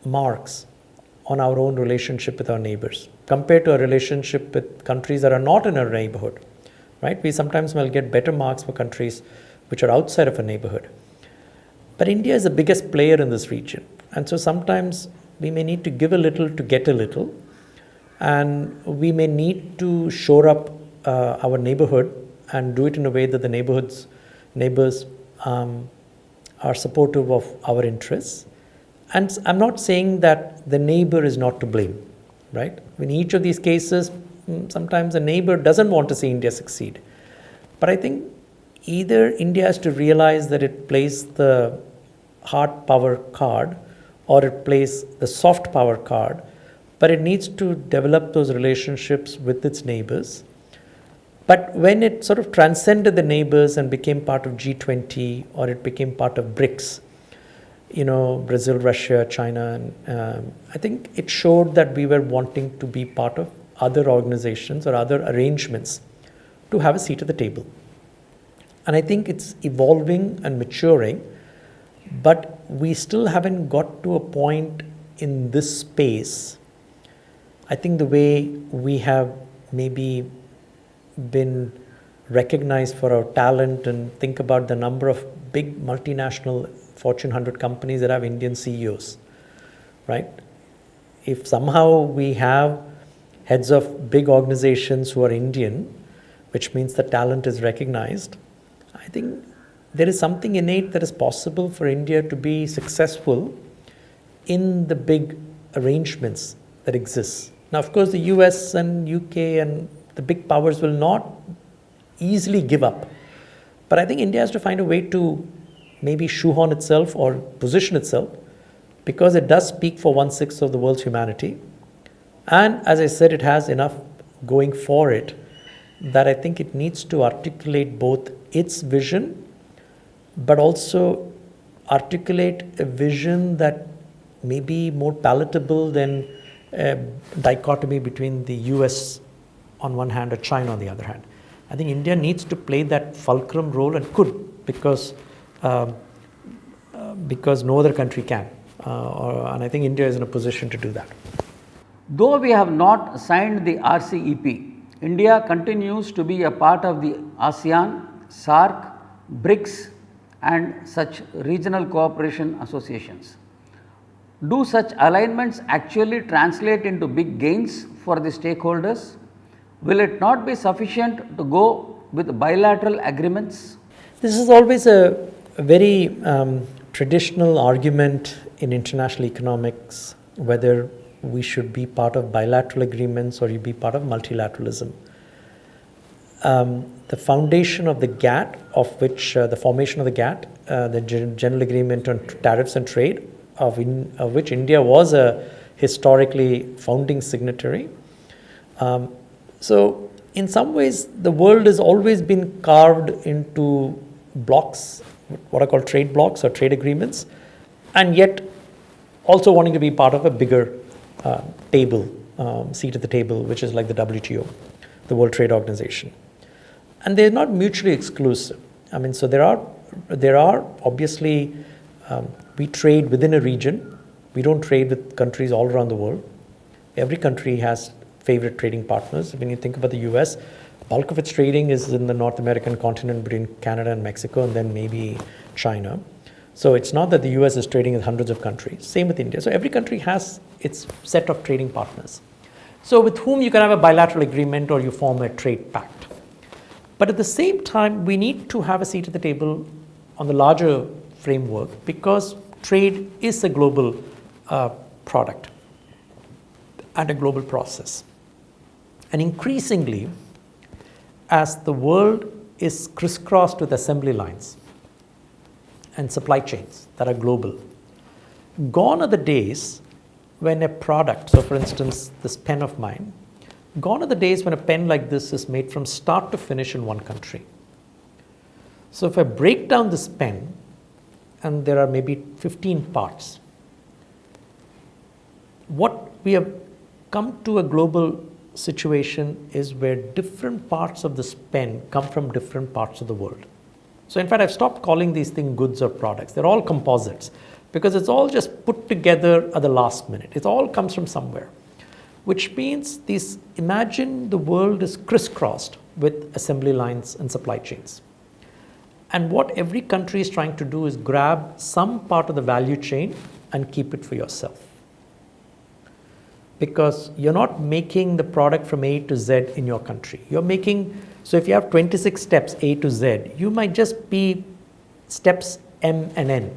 marks on our own relationship with our neighbors compared to a relationship with countries that are not in our neighborhood, right? We sometimes will get better marks for countries which are outside of a neighborhood. But India is the biggest player in this region. And so sometimes we may need to give a little to get a little. And we may need to shore up our neighborhood and do it in a way that the neighbors are supportive of our interests. And I'm not saying that the neighbor is not to blame, right? In each of these cases, sometimes the neighbor doesn't want to see India succeed. But I think either India has to realize that it plays the hard power card or it plays the soft power card, but it needs to develop those relationships with its neighbors. But when it sort of transcended the neighbors and became part of G20 or it became part of BRICS, Brazil, Russia, China, and I think it showed that we were wanting to be part of other organizations or other arrangements to have a seat at the table. And I think it's evolving and maturing, but we still haven't got to a point in this space. I think the way we have maybe been recognized for our talent, and think about the number of big multinational Fortune 100 companies that have Indian CEOs, right? If somehow we have heads of big organizations who are Indian, which means the talent is recognized, I think there is something innate that is possible for India to be successful in the big arrangements that exist. Now, of course, the US and UK and the big powers will not easily give up. But I think India has to find a way to maybe shoehorn itself or position itself, because it does speak for 1/6 of the world's humanity. And as I said, it has enough going for it that I think it needs to articulate both its vision, but also articulate a vision that may be more palatable than a dichotomy between the US on one hand or China on the other hand. I think India needs to play that fulcrum role, and could, because no other country can. And I think India is in a position to do that. Though we have not signed the RCEP, India continues to be a part of the ASEAN, SAARC, BRICS and such regional cooperation associations. Do such alignments actually translate into big gains for the stakeholders? Will it not be sufficient to go with bilateral agreements? This is always a very traditional argument in international economics, whether we should be part of bilateral agreements or you be part of multilateralism. The foundation of the GATT, of which the formation of the GATT, the General Agreement on Tariffs and Trade, of which India was a historically founding signatory. So in some ways, the world has always been carved into blocks, what are called trade blocks or trade agreements, and yet also wanting to be part of a bigger table, seat at the table, which is like the WTO, the World Trade Organization. And they're not mutually exclusive. I mean, so there are obviously, we trade within a region. We don't trade with countries all around the world. Every country has favorite trading partners. When you think about the US, bulk of its trading is in the North American continent between Canada and Mexico, and then maybe China. So it's not that the US is trading with hundreds of countries. Same with India. So every country has its set of trading partners. So with whom you can have a bilateral agreement or you form a trade pact. But at the same time, we need to have a seat at the table on the larger framework, because trade is a global product and a global process. And increasingly, as the world is crisscrossed with assembly lines and supply chains that are global, gone are the days when a product, so for instance, this pen of mine, gone are the days when a pen like this is made from start to finish in one country. So if I break down this pen, and there are maybe 15 parts, what we have come to a global situation is where different parts of the spend come from different parts of the world. So in fact, I've stopped calling these things goods or products. They're all composites because it's all just put together at the last minute. It all comes from somewhere, which means imagine the world is crisscrossed with assembly lines and supply chains. And what every country is trying to do is grab some part of the value chain and keep it for yourself. Because you're not making the product from A to Z in your country. So if you have 26 steps A to Z, you might just be steps M and N,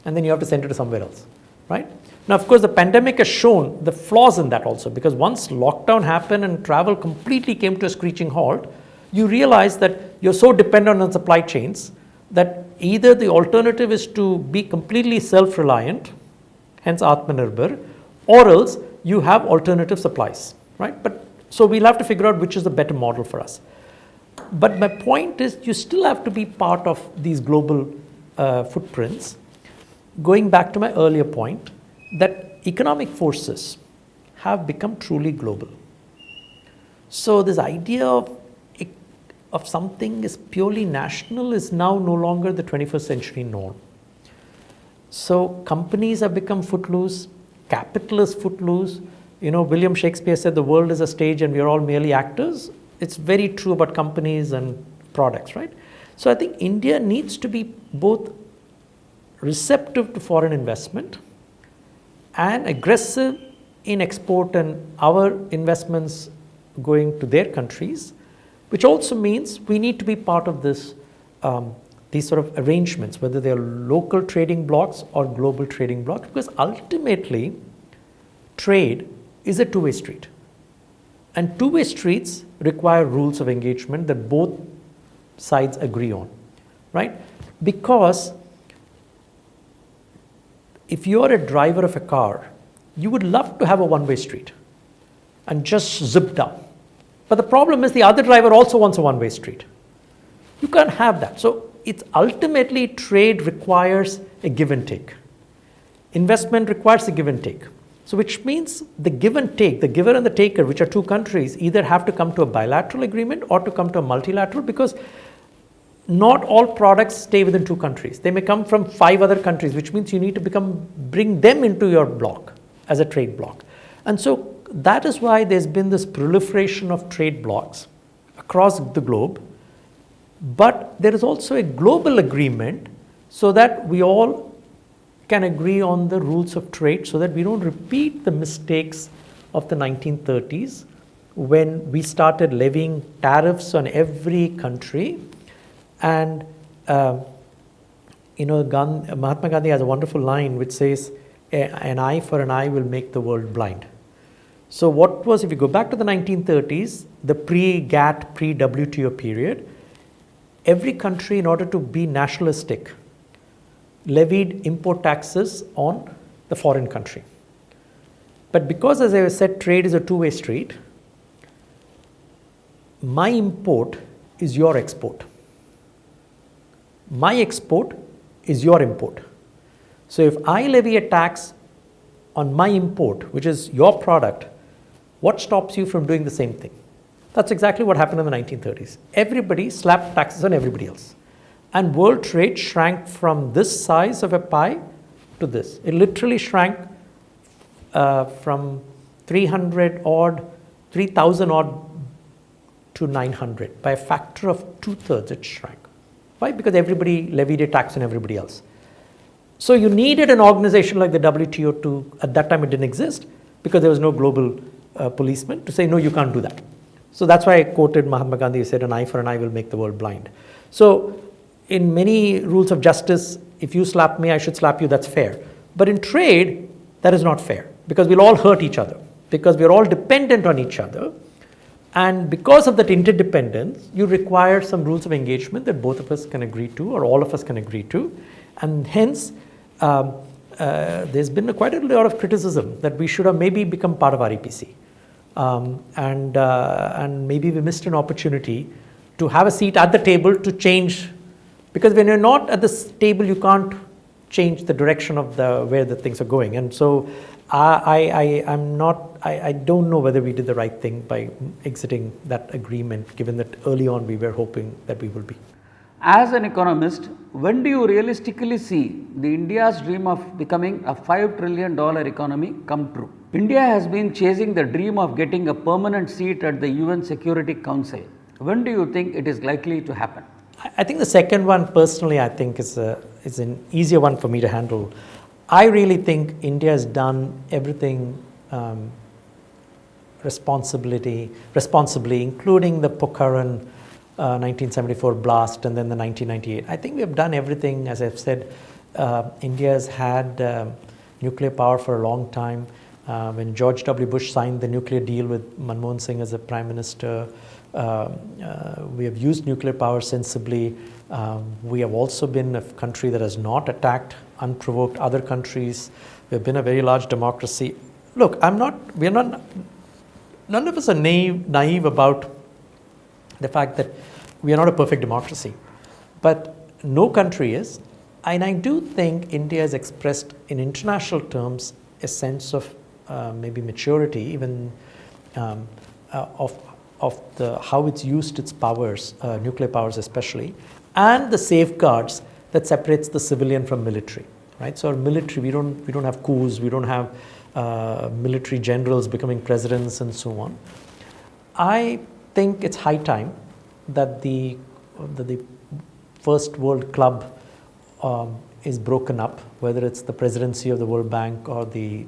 and then you have to send it to somewhere else, right? Now, of course, the pandemic has shown the flaws in that also, because once lockdown happened and travel completely came to a screeching halt, you realize that you're so dependent on supply chains that either the alternative is to be completely self-reliant, hence Atmanirbhar, or else you have alternative supplies, right? So we'll have to figure out which is the better model for us. But my point is, you still have to be part of these global footprints. Going back to my earlier point, that economic forces have become truly global. So this idea of something is purely national is now no longer the 21st century norm. So companies have become footloose, capital is footloose. William Shakespeare said the world is a stage and we are all merely actors. It's very true about companies and products, right? So I think India needs to be both receptive to foreign investment and aggressive in export and our investments going to their countries, which also means we need to be part of these sort of arrangements, whether they are local trading blocks or global trading blocks, because ultimately trade is a two-way street. And two-way streets require rules of engagement that both sides agree on, right? Because if you're a driver of a car, you would love to have a one-way street and just zip down. But the problem is the other driver also wants a one-way street. You can't have that. So it's ultimately trade requires a give and take. Investment requires a give and take. So which means the give and take, the giver and the taker, which are two countries, either have to come to a bilateral agreement or to come to a multilateral, because not all products stay within two countries. They may come from 5 other countries, which means you need to bring them into your bloc as a trade bloc. And so that is why there's been this proliferation of trade blocs across the globe. But there is also a global agreement so that we all can agree on the rules of trade, so that we don't repeat the mistakes of the 1930s when we started levying tariffs on every country. And Mahatma Gandhi has a wonderful line which says, an eye for an eye will make the world blind. So if you go back to the 1930s, the pre-GATT, pre-WTO period, every country, in order to be nationalistic, levied import taxes on the foreign country. But because, as I said, trade is a two-way street, my import is your export. My export is your import. So if I levy a tax on my import, which is your product, what stops you from doing the same thing? That's exactly what happened in the 1930s. Everybody slapped taxes on everybody else. And world trade shrank from this size of a pie to this. It literally shrank from 300 odd, 3,000 odd to 900. By a factor of 2/3 it shrank. Why? Because everybody levied a tax on everybody else. So you needed an organization like the WTO at that time it didn't exist, because there was no global policeman to say, no, you can't do that. So that's why I quoted Mahatma Gandhi, who said, an eye for an eye will make the world blind. So in many rules of justice, if you slap me, I should slap you, that's fair. But in trade, that is not fair, because we'll all hurt each other, because we're all dependent on each other. And because of that interdependence, you require some rules of engagement that both of us can agree to, or all of us can agree to. And hence, there's been quite a lot of criticism that we should have maybe become part of REPC. And maybe we missed an opportunity to have a seat at the table to change, because when you're not at this table, you can't change the direction of where the things are going. And so I don't know whether we did the right thing by exiting that agreement, given that early on we were hoping that we will be. As an economist, when do you realistically see the India's dream of becoming a $5 trillion economy come true? India has been chasing the dream of getting a permanent seat at the UN Security Council. When do you think it is likely to happen? I think the second one, personally, I think is an easier one for me to handle. I really think India has done everything responsibly, including the Pokhran 1974 blast and then the 1998. I think we have done everything. As I've said, India has had nuclear power for a long time. When George W. Bush signed the nuclear deal with Manmohan Singh as the Prime Minister, we have used nuclear power sensibly. We have also been a country that has not attacked unprovoked other countries. We have been a very large democracy. Look, none of us are naive about the fact that we are not a perfect democracy. But no country is. And I do think India has expressed in international terms a sense of maybe maturity, even of how it's used its powers, nuclear powers especially, and the safeguards that separates the civilian from military, right? So our military, we don't have coups, we don't have military generals becoming presidents and so on. I think it's high time that the first world club is broken up, whether it's the presidency of the World Bank or the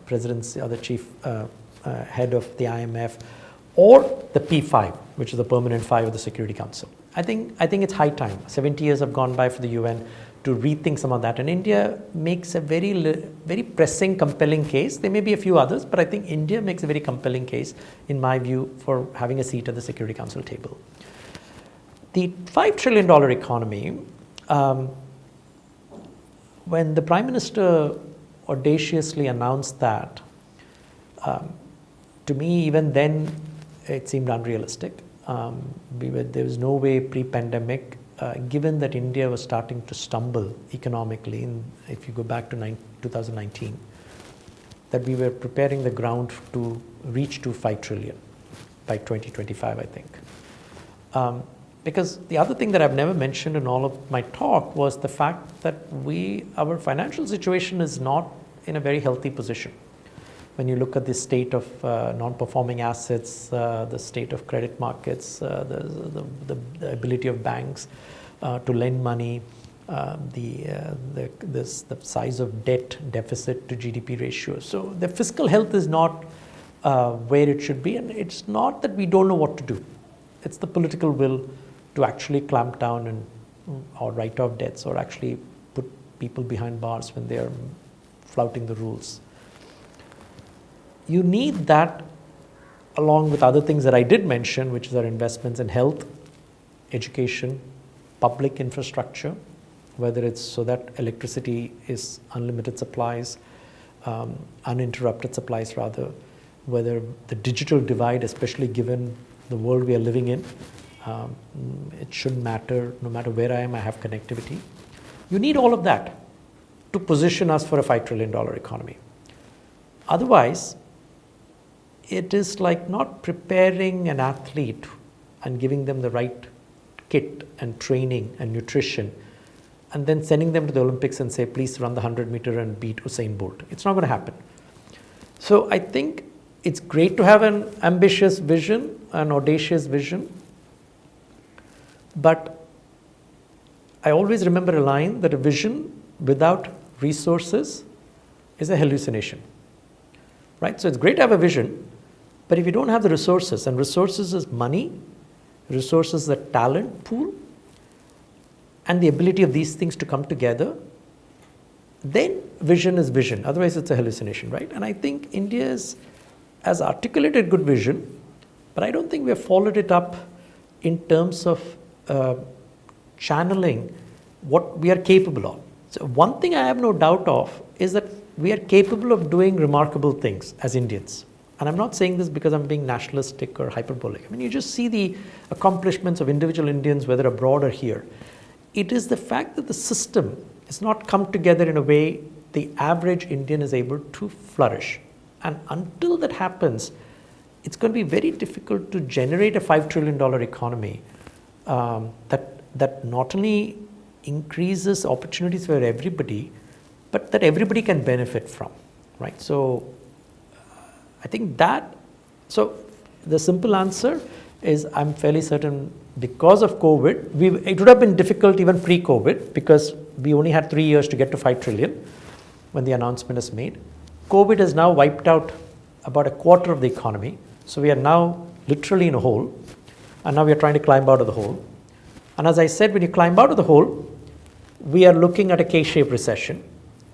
presidency or the chief head of the IMF, or the P5, which is the permanent five of the Security Council. I think it's high time. 70 years have gone by for the UN to rethink some of that, and India makes a very pressing, compelling case. There may be a few others, but I think India makes a very compelling case, in my view, for having a seat at the Security Council table. The $5 trillion economy, when the Prime Minister audaciously announced that, to me, even then, it seemed unrealistic. There was no way pre-pandemic, given that India was starting to stumble economically, if you go back to 2019, that we were preparing the ground to reach to 5 trillion by 2025, I think. Because the other thing that I've never mentioned in all of my talk was the fact that our financial situation is not in a very healthy position. When you look at the state of non-performing assets, the state of credit markets, the ability of banks to lend money, the size of debt deficit to GDP ratio. So the fiscal health is not where it should be, and it's not that we don't know what to do. It's the political will to actually clamp down or write off debts, or actually put people behind bars when they are flouting the rules. You need that along with other things that I did mention, which are investments in health, education, public infrastructure, whether it's so that electricity is unlimited supplies, uninterrupted supplies rather, whether the digital divide, especially given the world we are living in, it shouldn't matter. No matter where I am, I have connectivity. You need all of that to position us for a $5 trillion economy. Otherwise, it is like not preparing an athlete and giving them the right kit and training and nutrition, and then sending them to the Olympics and say, please run the 100-meter and beat Usain Bolt. It's not going to happen. So I think it's great to have an ambitious vision, an audacious vision, but I always remember a line that a vision without resources is a hallucination, right? So it's great to have a vision, but if you don't have the resources, and resources is money, resources is talent pool, and the ability of these things to come together, then vision is vision. Otherwise, it's a hallucination, right? And I think India has articulated good vision, but I don't think we have followed it up in terms of channeling what we are capable of. So one thing I have no doubt of is that we are capable of doing remarkable things as Indians. And I'm not saying this because I'm being nationalistic or hyperbolic. I mean, you just see the accomplishments of individual Indians, whether abroad or here. It is the fact that the system, it's not come together in a way the average Indian is able to flourish. And until that happens, it's going to be very difficult to generate a $5 trillion economy that not only increases opportunities for everybody, but that everybody can benefit from, right? So I think that, so the simple answer is I'm fairly certain because of COVID, it would have been difficult even pre-COVID because we only had 3 years to get to 5 trillion when the announcement is made. COVID has now wiped out about a quarter of the economy. So we are now literally in a hole, and now we are trying to climb out of the hole. And as I said, when you climb out of the hole, we are looking at a K-shaped recession,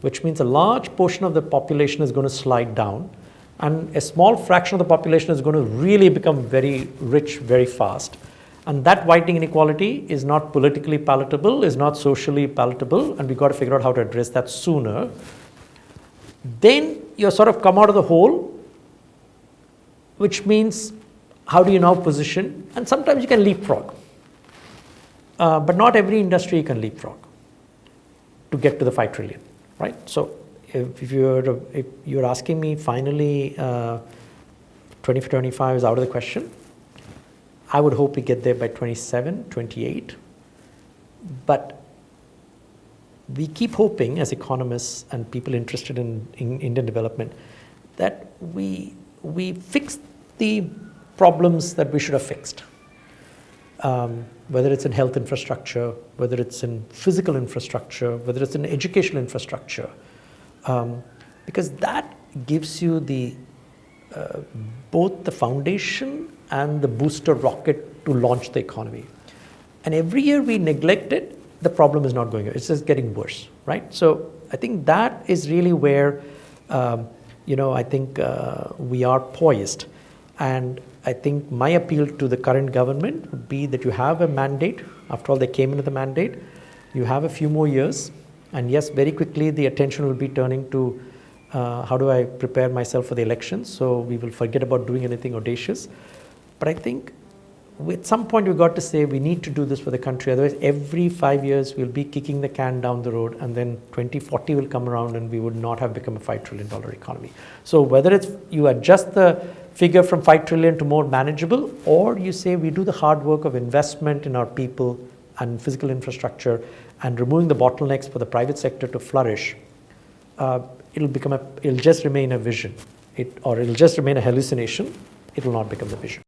which means a large portion of the population is going to slide down, and a small fraction of the population is going to really become very rich very fast. And that widening inequality is not politically palatable, is not socially palatable, and we've got to figure out how to address that sooner. Then you sort of come out of the hole, which means how do you now position? And sometimes you can leapfrog. But not every industry you can leapfrog to get to the 5 trillion, right? So if you're asking me finally 2025 is out of the question, I would hope we get there by 27, 28. But we keep hoping as economists and people interested in Indian development that we fix the problems that we should have fixed. Whether it's in health infrastructure, whether it's in physical infrastructure, whether it's in educational infrastructure, because that gives you the both the foundation and the booster rocket to launch the economy. And every year we neglect it, the problem is not going away. It's just getting worse, right? So I think that is really where, I think we are poised. And I think my appeal to the current government would be that you have a mandate. After all, they came into the mandate. You have a few more years. And yes, very quickly, the attention will be turning to how do I prepare myself for the elections. So we will forget about doing anything audacious. But I think at some point we've got to say we need to do this for the country. Otherwise, every 5 years we'll be kicking the can down the road, and then 2040 will come around and we would not have become a $5 trillion economy. So whether it's you adjust the figure from 5 trillion to more manageable, or you say we do the hard work of investment in our people and physical infrastructure and removing the bottlenecks for the private sector to flourish, it'll just remain a vision, or it'll just remain a hallucination. It will not become the vision.